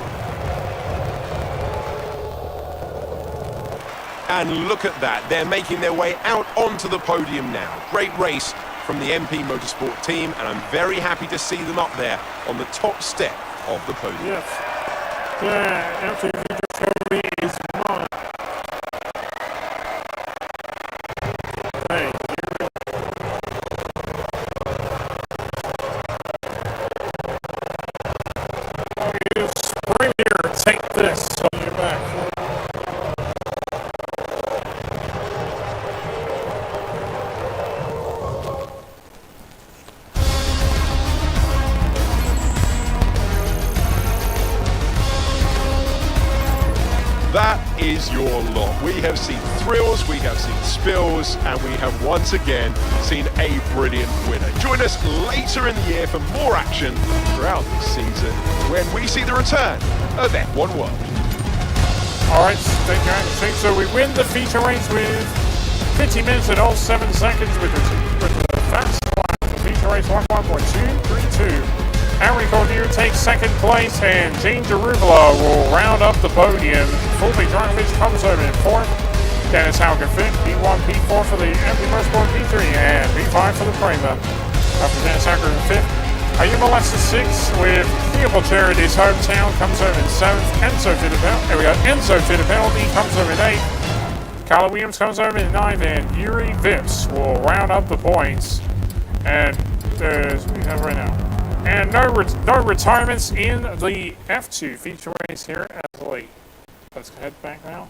S9: And look at that, they're making their way out onto the podium now. Great race from the MP Motorsport team, and I'm very happy to see them up there on the top step of the podium.
S1: Yes. Yeah, MP Motorsport is mine. Take this on your back.
S9: That is your lot. We have seen thrills, we have seen spills, and we have once again seen a brilliant winner. Join us later in the year for more action throughout this season when we see the return of F1 World.
S1: Alright, thank you. So we win the feature race with 50 minutes and 07 seconds with the fast lap. The feature race 1.232. Enrico Cordier takes second place, and Gene Deruvula will round up the podium. Fulvio Dragovic comes over in fourth. Dennis Haugen fifth. P1, P4 for the MP Motorsport P3, and P5 for the Prema. After Dennis Haugen in fifth. Ayuba Lessa sixth, with Theobald Charity's hometown comes over in seventh. Enzo Fittipaldi, there we go. Enzo Fittipaldi comes over in eighth. Kyler Williams comes over in ninth, and Yuri Vips will round up the points. And there's we have right now. And no retirements in the F2 feature race here as late. Let's head back now.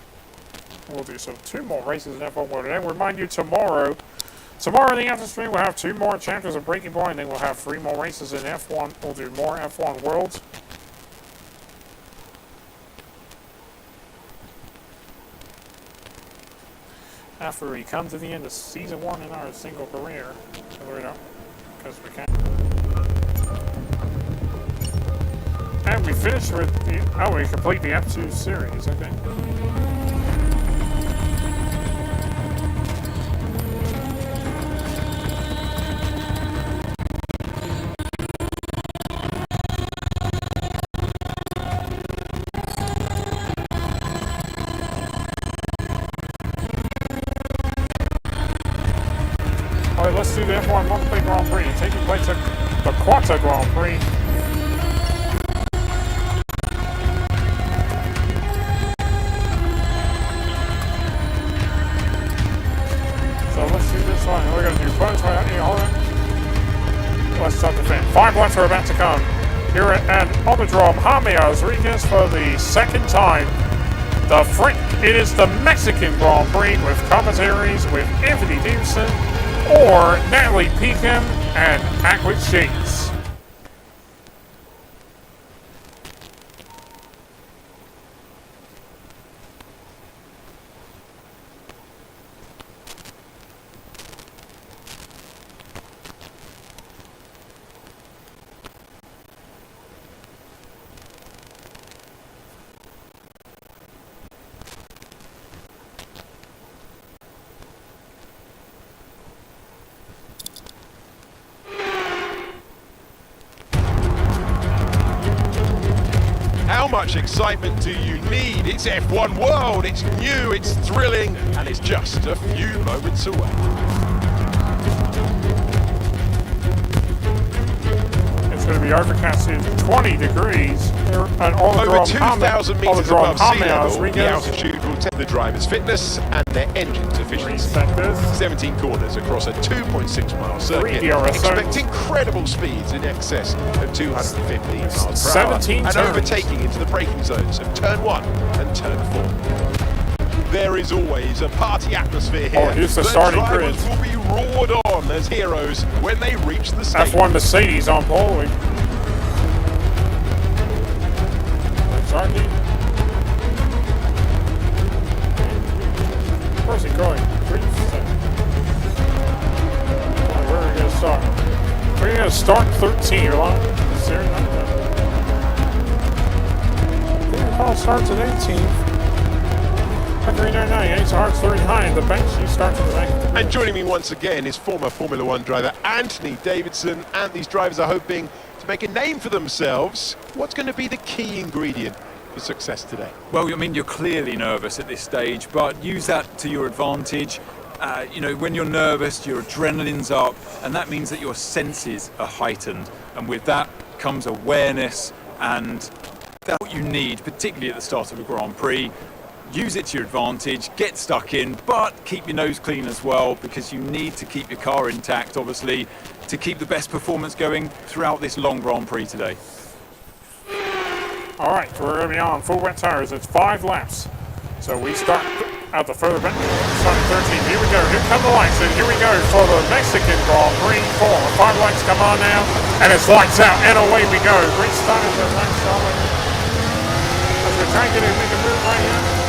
S1: We'll do some 2 more races in F1 World today. Remind you tomorrow in the after stream we'll have 2 more chapters of Breaking Point, and then we'll have 3 more races in F1. We'll do more F1 Worlds. After we come to the end of season 1 in our single career, because we can. And we finished with the, we complete the F2 series, okay. Alright, let's do the F1 Multiplayer Grand Prix, taking place at the Quattro Grand Prix. We're going to do points right here. Hold on. Let's start the fin. 5 laps are about to come. Here at Autodrome Jaime Rodriguez for the second time It is the Mexican Grand Prix with commentaries with Anthony Davidson or Natalie Peakham and Ackwood Shades.
S9: How much excitement do you need? It's F1 World, it's new, it's thrilling, and it's just a few moments away.
S1: It's going to be overcast in 20 degrees. And
S9: Over 2,000 metres above sea level, the altitude will test the driver's fitness and their engine's efficiency. 17 corners across a 2.6 mile circuit, expect incredible speeds in excess of 250 miles per hour, and overtaking into the braking zones of turn 1 and turn 4. There is always a party atmosphere here.
S1: Oh, here's the starting grid.
S9: Drivers will be roared on as heroes when they reach the stage.
S1: F1 Mercedes on pole. Where's he going? Where are we going to start? We're going to start 13. You're on. The call starts at 18. 399, so hard 39. The bench, he starts at the back.
S9: And joining me once again is former Formula One driver Anthony Davidson, and these drivers are hoping to make a name for themselves. What's going to be the key ingredient for success today?
S14: Well, I mean, you're clearly nervous at this stage, but use that to your advantage. You know, when you're nervous, your adrenaline's up, and that means that your senses are heightened. And with that comes awareness, and that's what you need, particularly at the start of a Grand Prix. Use it to your advantage, get stuck in, but keep your nose clean as well, because you need to keep your car intact, obviously, to keep the best performance going throughout this long Grand Prix today.
S1: All right, we're going to be on full wet tires. It's 5 laps. So we start at the further back. Start at 13. Here we go. Here come the lights. And here we go for the Mexican Grand Prix. 5 lights come on now. And it's lights out. And away we go. Great start at the last solid. As we're trying to make a move right here.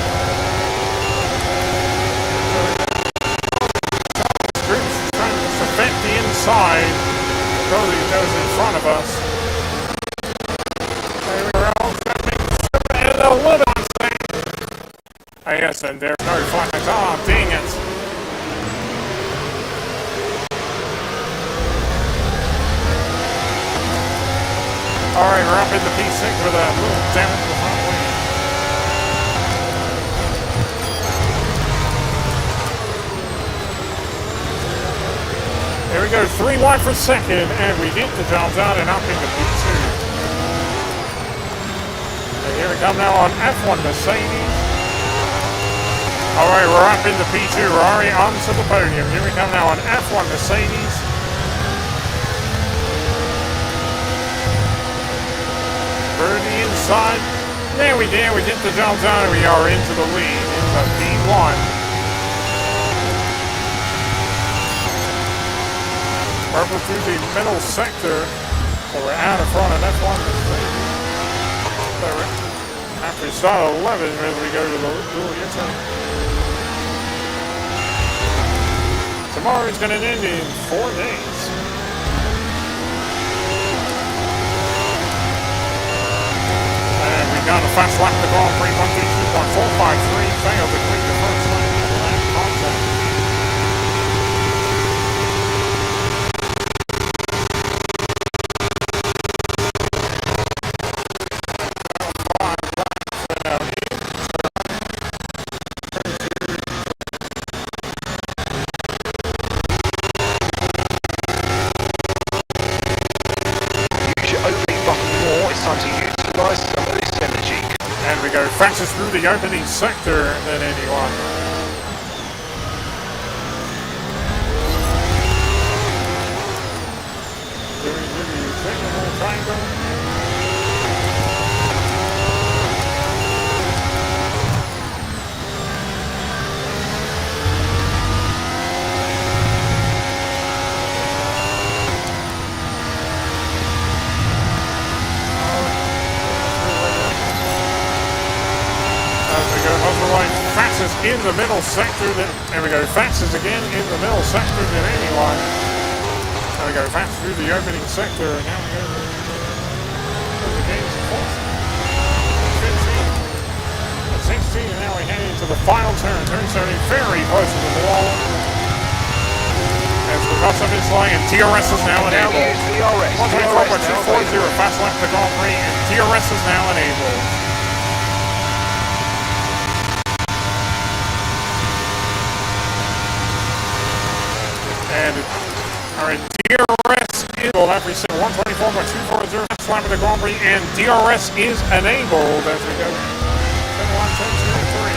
S1: Trying to cement the inside. Goes in front of us. A little bit on thing. I guess, and there's no flags. Oh, dang it. All right, we're up in the P6 with a little damage to the front wing. There we go, 3 wide for second, and we get the job done and up into P2. Here we come now on F1 Mercedes. All right, we're up into P2. We're already onto the podium. Here we come now on F1 Mercedes. Through the inside. There we did. We get the job done. We are into the lead into P1. We're up through the middle sector. So we're out in front of F1 Mercedes. After we start 11 as we go to the Julieta. Tomorrow is going to end in 4 days. And we got a fast lap to Grand Prix 132.453. Failed to clean the first lap of the last contact. Fastest through the opening sector than anyone. like fastest in the middle sector. There we go. Fastest again in the middle sector than anyone. There we go. Fast through the opening sector. And now we go to the game's fourth. 15. 16. And now we head into the final turn. Turn 70. Very close to the wall. As the rest of his line, and TRS is now enabled. 124.240, fast lap to Grand Prix, and TRS is now enabled. And, alright, DRS is every single 124.240, fast lap to the Grand Prix, and DRS is enabled as we go. 1, 2, 3.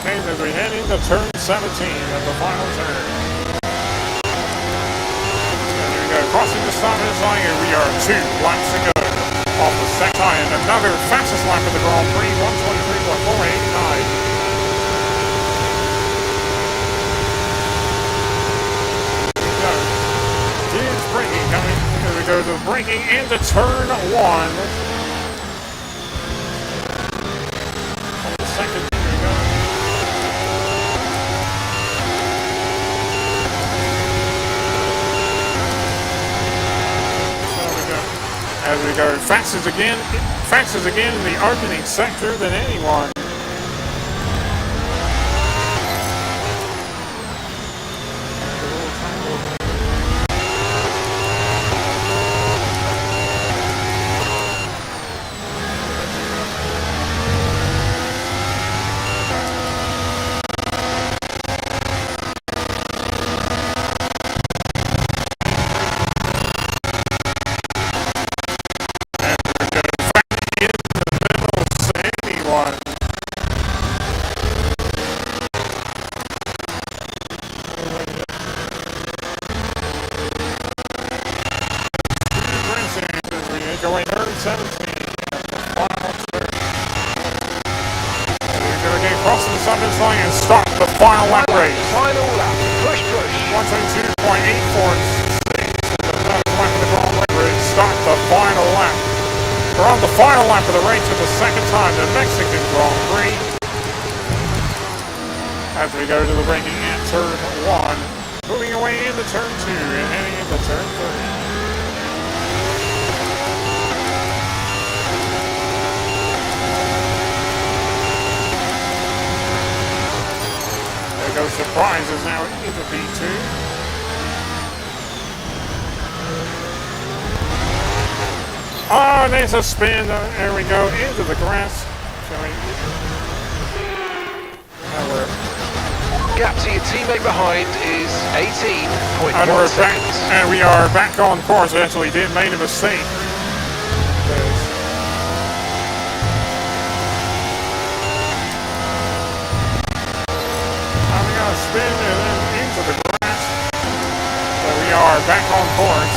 S1: As we head into turn 17 of the final turn. And here we go, crossing the start of this line, and we are 2 laps to go off the second time. And another fastest lap of the Grand Prix, 123.489. Here we go. Is braking coming. Here we go, the braking into turn 1. On the second. As we go, fastest again in the opening sector than anyone. Going turn 17. Final turn. We're going to get across the finish line and start the final lap race.
S8: Final lap. Push.
S1: 122.846. Another lap of the Grand Prix race. Start the final lap. We're on the final lap of the race for the second time, the Mexican Grand Prix. As we go to the braking in turn 1. Moving away into turn 2 and heading into turn 3. Go Surprise is now into P2. Oh, there's a spin. There we go into the grass.
S8: Gap to your teammate behind is 18.1 seconds.
S1: And we are back on course. We actually did make a mistake. Spin and then into the grass. So we are back on course.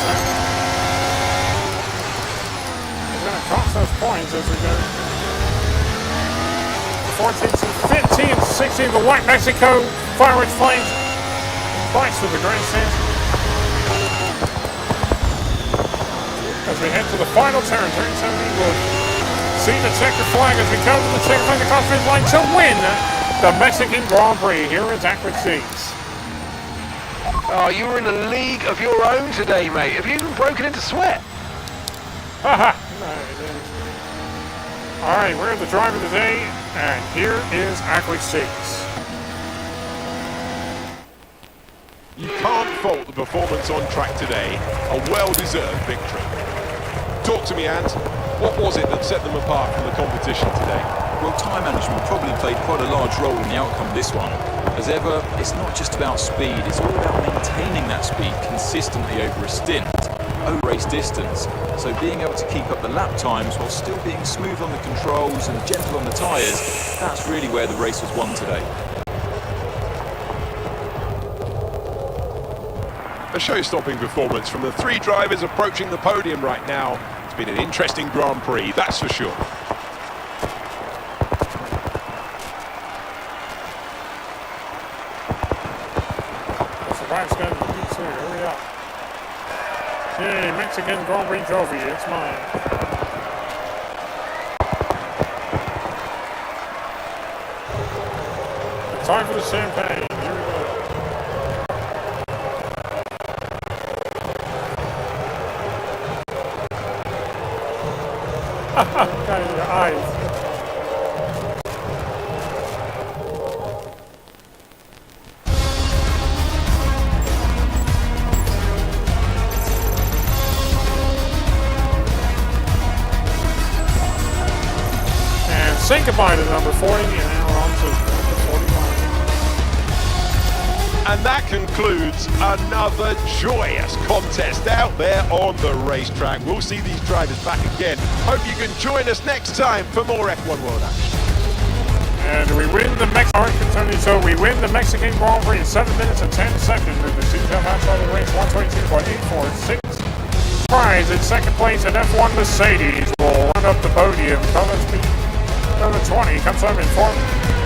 S1: We're going to cross those points as we go. 14 to 15 to 16. The white Mexico fireworks flames. Flights to the grandstand. As we head to the final turn, turn 17, we'll see the checker flag as we come to the checker flag across the finish line to win the Mexican Grand Prix here at Zachary Seats.
S8: Oh, you were in a league of your own today, mate. Have you even broken into sweat?
S1: Haha. Alright, we're the driver of the day, and here is Ackley Seats.
S9: You can't fault the performance on track today. A well-deserved victory. to me, Ant. What was it that set them apart from the competition today?
S14: Well, time management probably played quite a large role in the outcome of this one. As ever, it's not just about speed, it's all about maintaining that speed consistently over a stint, over race distance. So being able to keep up the lap times while still being smooth on the controls and gentle on the tyres, that's really where the race was won today.
S9: A show-stopping performance from the three drivers approaching the podium right now. It's been an interesting Grand Prix, that's for sure.
S1: Hurry up. Hey, Mexican Grand Prix trophy, it's mine. Time for the champagne. Here we go. Got in your eyes. Say goodbye to number 40 and now on to number 41.
S9: And that concludes another joyous contest out there on the racetrack. We'll see these drivers back again. Hope you can join us next time for more F1 World action.
S1: And we win the we win the Mexican Grand Prix in 7 minutes and 10 seconds with the 2 time outside the race 122.846. Prize in second place in F1 Mercedes will run up the podium. Number 20 comes home in 4th,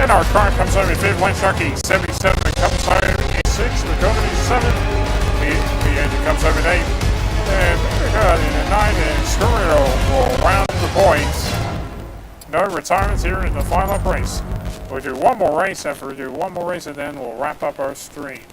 S1: and our car comes home in 5th. Wayne Sharkey 77 comes home in 6th. McGovern in 7th. The engine comes home in 8th. And in 9th, and Scurio will round the points. No retirements here in the final race. We'll do one more race. After we do one more race, and then we'll wrap up our stream.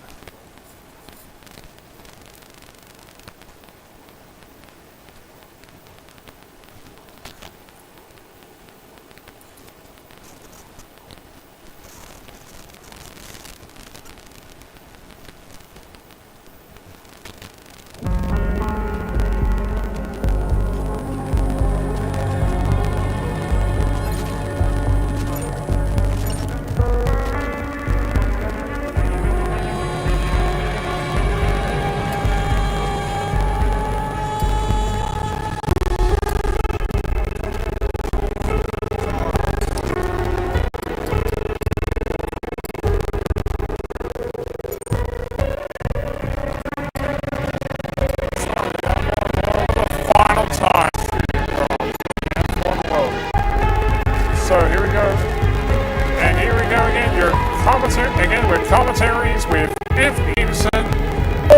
S1: Commentaries with If Peterson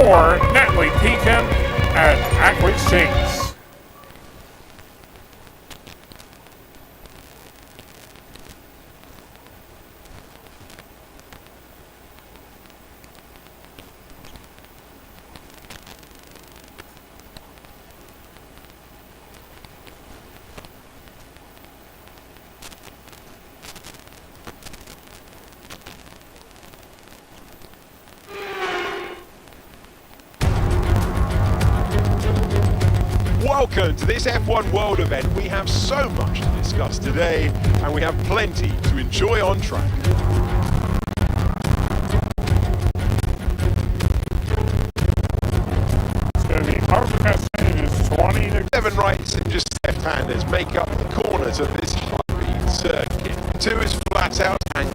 S1: or Natalie Pekin at Aqua Exchange.
S9: Welcome to this F1 World event. We have so much to discuss today, and we have plenty to enjoy on track.
S1: So the overcast is 20 to
S9: 7 rights and just left-handers make up the corners of this high-speed circuit. 2 is flat out and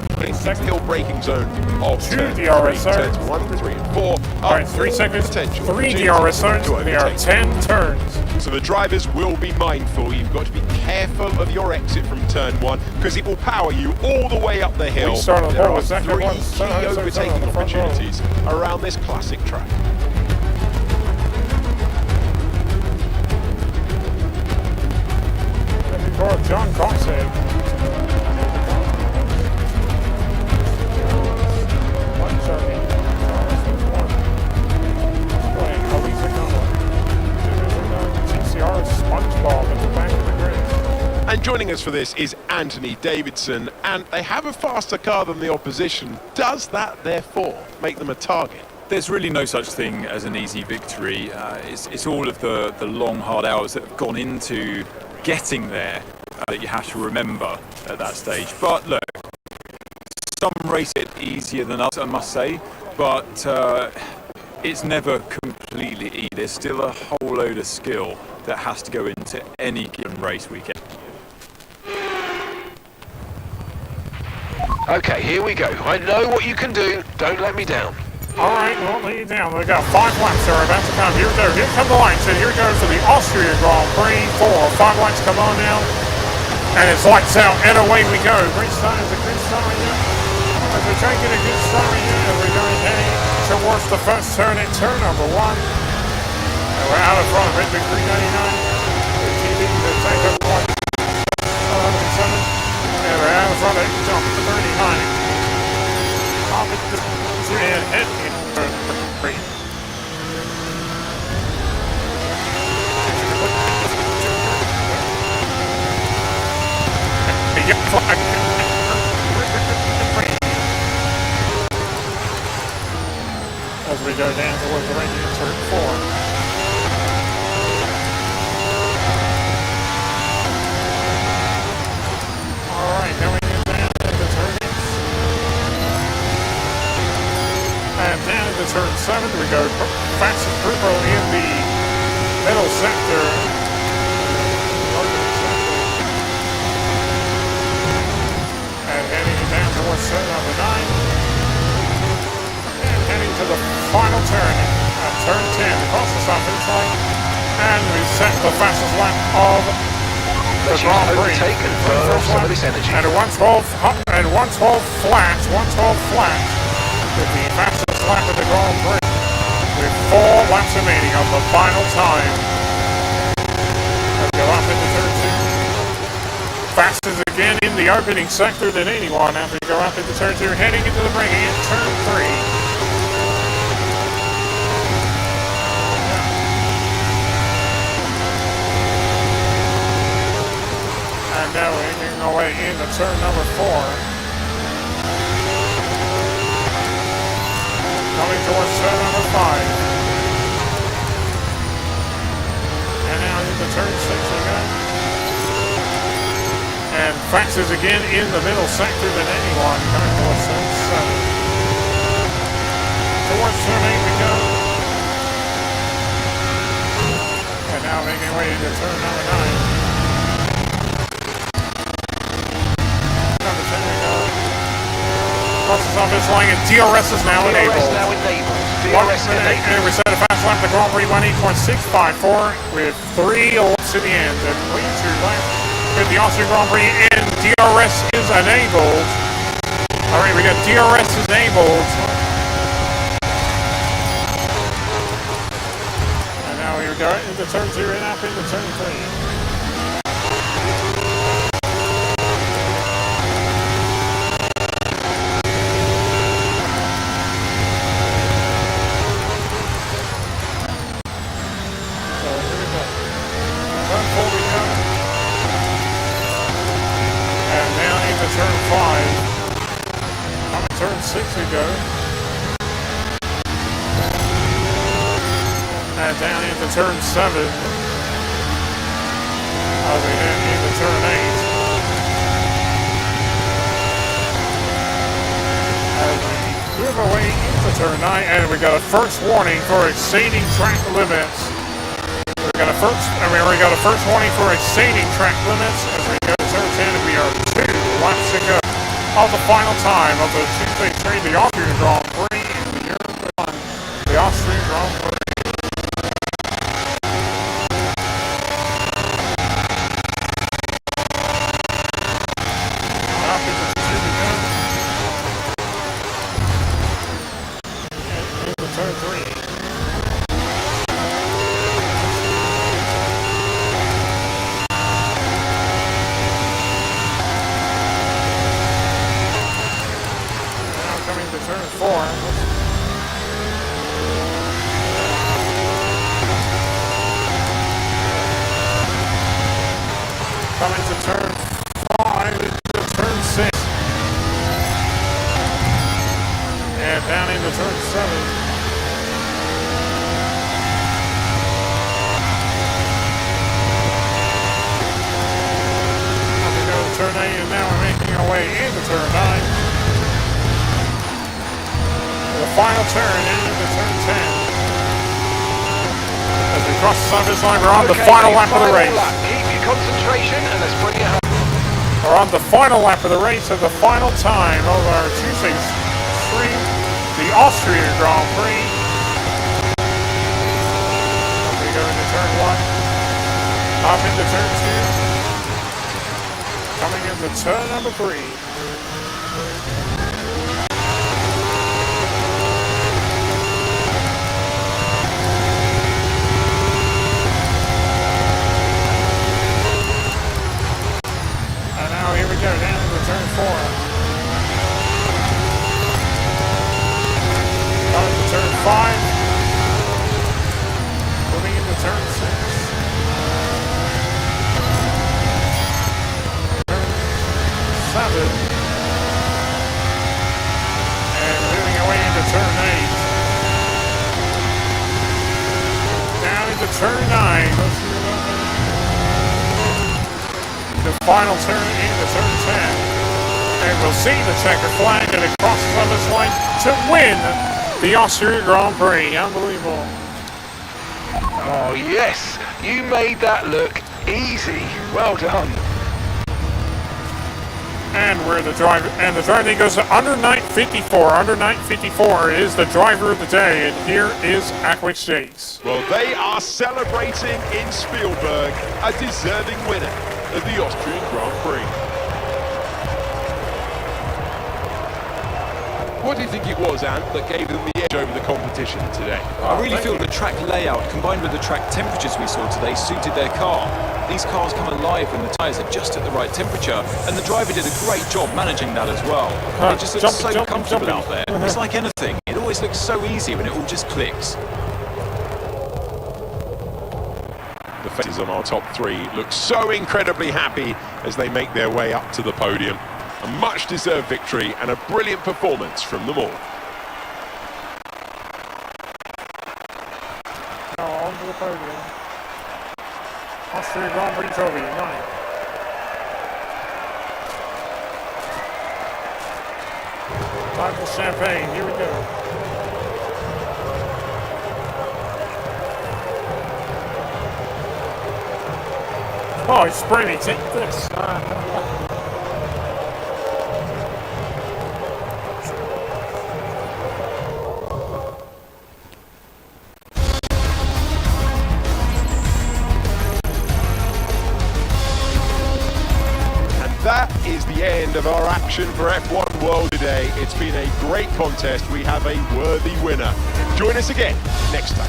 S9: hill braking zone of
S1: 2 DRS zones.
S9: 1, 3, and 4.
S1: Alright, 3 seconds. 3 DRS zones. There are 10 turns.
S9: So the drivers will be mindful. You've got to be careful of your exit from turn 1 because it will power you all the way up the hill.
S1: We start on the
S9: there
S1: ball
S9: are
S1: with Zach
S9: 3
S1: Edwards.
S9: key overtaking opportunities around this classic track.
S1: John Coxhead.
S9: And joining us for this is Anthony Davidson, and they have a faster car than the opposition. Does that therefore make them a target?
S14: there's really no such thing as an easy victory. It's all of the long, hard hours that have gone into getting there that you have to remember at that stage. But look, some race it easier than others, I must say, but it's never completely easy. There's still a whole load of skill that has to go into any given race weekend.
S8: Okay, here we go. I know what you can do. Don't let me down.
S1: All right, won't let you down. We got 5 laps that are about to come. Here we go. Here come the lights. And here goes for the Austria Grand Prix. 5 lights come on now. And it's lights out. And away we go. Great start is a good start here. As we try to get a good start here. As we're going heading towards the first turn at turn number 1. And we're out in front of Red Bull 399. The TV to take up 1. And we're out in front of jump 39. Top of the and head in turn 3. As we go down towards the range in turn 4. Alright, now we get down to the turns. And down into turn 7 we go. Fastest Grupo in the middle sector. And heading down towards turn number 9. And heading to the final turn at turn 10 across the start finish line. And we set the fastest lap of the Grand Prix. And a 112 flat. 112 flat. With the fastest lap of the Grand Prix. With 4 laps remaining on the final time. Let's go up into turn 2. Fastest again in the opening sector than anyone after you go up into turn 2, heading into the break in turn 3. And now we're making our way into turn number 4. Coming towards turn number 5. And now into turn 6 again. And fastest again in the middle sector than anyone, coming towards turn 7. Towards turn 8 we go. And now making way into turn number 9. Number 10 we go. Crosses off this line and DRS is now enabled. And we set a fast lap. The Grand Prix 1:8.654 with 3 laps to the end. And leads to left. With the Austrian Grand Prix and DRS is enabled. Alright, we got DRS enabled. And now we go into turn 2 and up into turn 3. So here we go. Turn 4 we go. And now into turn 5. On turn 6 we go. And down into turn 7. As we head into turn 8. As we move away into turn 9. And we got a first warning for exceeding track limits. We got a first warning for exceeding track limits as we go to turn 10. We are 2 laps to go of the final time of the Tuesday train, the Austrian Grand Prix in the year 1, the Austrian Grand Prix. Up into 2 we go. And into turn 3. Turn 4. Coming to turn 5 into turn 6. And down into turn 7. way into turn 9. The final turn into turn 10. As we cross the surface line, we're on the final lap of the race.
S8: Keep your concentration and let's bring it home.
S1: We're on the final lap of the race at the final time of our 263, the Austrian Grand Prix. We go into turn 1, up into turn 2, coming into turn number 3. Here we go, down to turn 4. Coming to turn 5. Moving into turn 6. Turn 7. And moving away into turn 8. Down into turn 9. Let's see what the final turn into turn 10. And we'll see the checker flag and it crosses on this line to win the Austria Grand Prix. Unbelievable.
S8: Oh yes, you made that look easy. Well done.
S1: And where the driver goes to under 9:54. Under 9:54 is the driver of the day, and here is Aqueduct Chase.
S9: Well, they are celebrating in Spielberg a deserving winner of the Austrian Grand Prix. What do you think it was, Ant, that gave them the edge over the competition today?
S14: I really feel the track layout combined with the track temperatures we saw today suited their car. These cars come alive when the tyres are just at the right temperature, and the driver did a great job managing that as well. It just looks so comfortable out there. It's like anything. It always looks so easy when it all just clicks.
S9: The faces on our top 3 look so incredibly happy as they make their way up to the podium. A much-deserved victory and a brilliant performance from them all.
S1: Now on to the podium. Austria Grand Prix trophy, 9. Time for champagne, here we go. Oh, he sprayed me, take this.
S9: That is the end of our action for F1 World today. It's been a great contest. We have a worthy winner. Join us again next time.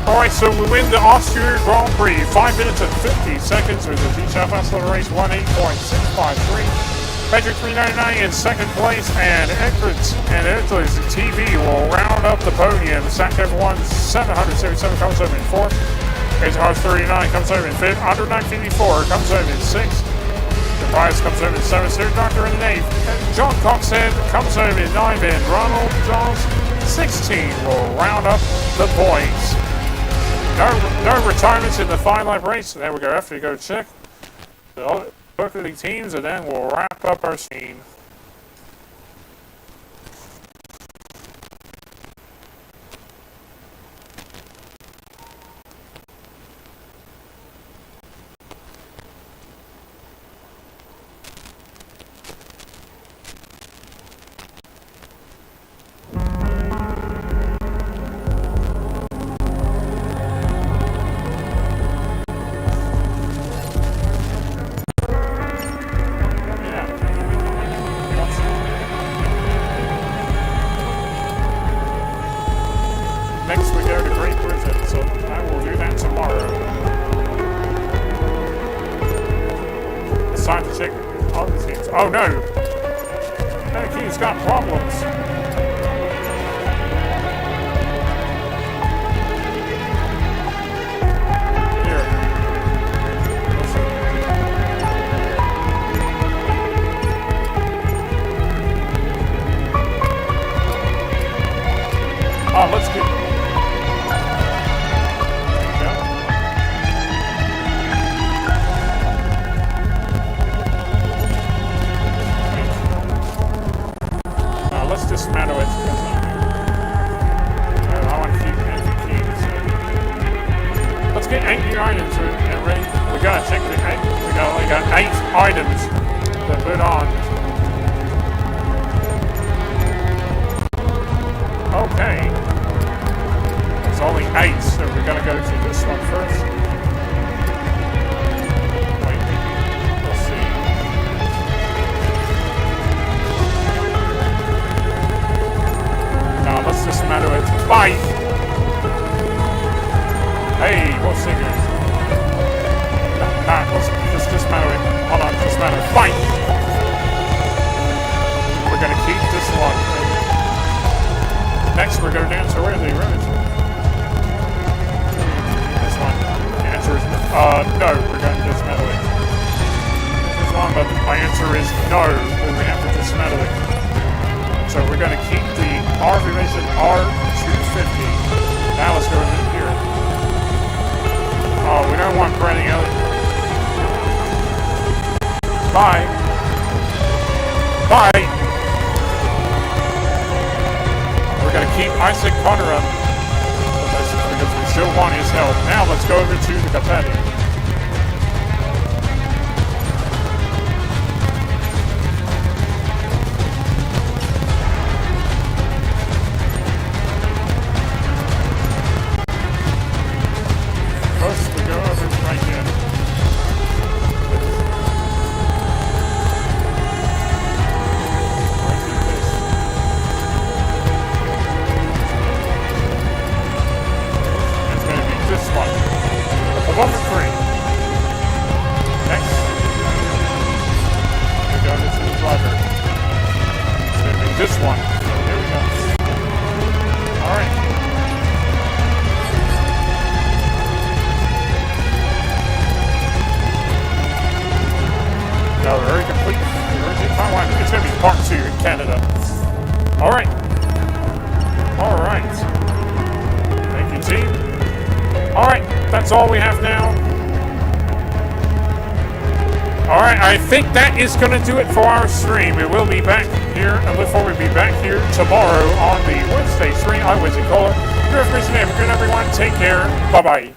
S1: Alright, so we win the Austria Grand Prix. 5 minutes and 50 seconds with the T-Shaft Hustler race 18.653. Patrick 399 in second place, and Eckrich and Italy's TV will round up the podium. Sack F1 777 comes over in 4th. H 39 comes over in 5th. Under 954 comes over in 6th. Price comes over in 7th, Sir Doctor in 8th. John Coxhead comes over in 9th, and Ronald Jones 16 will round up the points. No retirements in the 5-lap race. There we go. After you go check both of the teams, and then we'll wrap up our scene. Next we go to Great Britain, so I will do that tomorrow. It's time to check other teams. Oh no! Anakin's got problems. Oh, let's get... items to put on. Okay. There's only 8, so we're gonna go to this one first. Wait, let's see. Now let's dismantle it. Fight! Hey, what's singing? Let's just dismantle it. Hold on, dismantle it. Fight! We're gonna keep this one. Next, we're gonna dance where the road. This one. The answer is no. We're gonna dismantle it. This one, but my answer is no. We have to dismantle it. So we're gonna keep the RV Racing R250. Now let's go in here. Oh, we don't want Brandon Elliott. Bye. Bye. We're going to keep Isaac Conner up because we still want his help. Now let's go over to the companion. First, we go over right here. Above the 3. Next, we're going into the driver. It's going to be this one. Here we go. Alright. No, very complete. It's going to be part 2 in Canada. Alright. Alright. Thank you, team. Alright, that's all we have now. Alright, I think that is going to do it for our stream. We will be back here, and look forward to be back here tomorrow on the Wednesday stream. I'm Wizzy Caller. You're a good everyone. Take care. Bye-bye.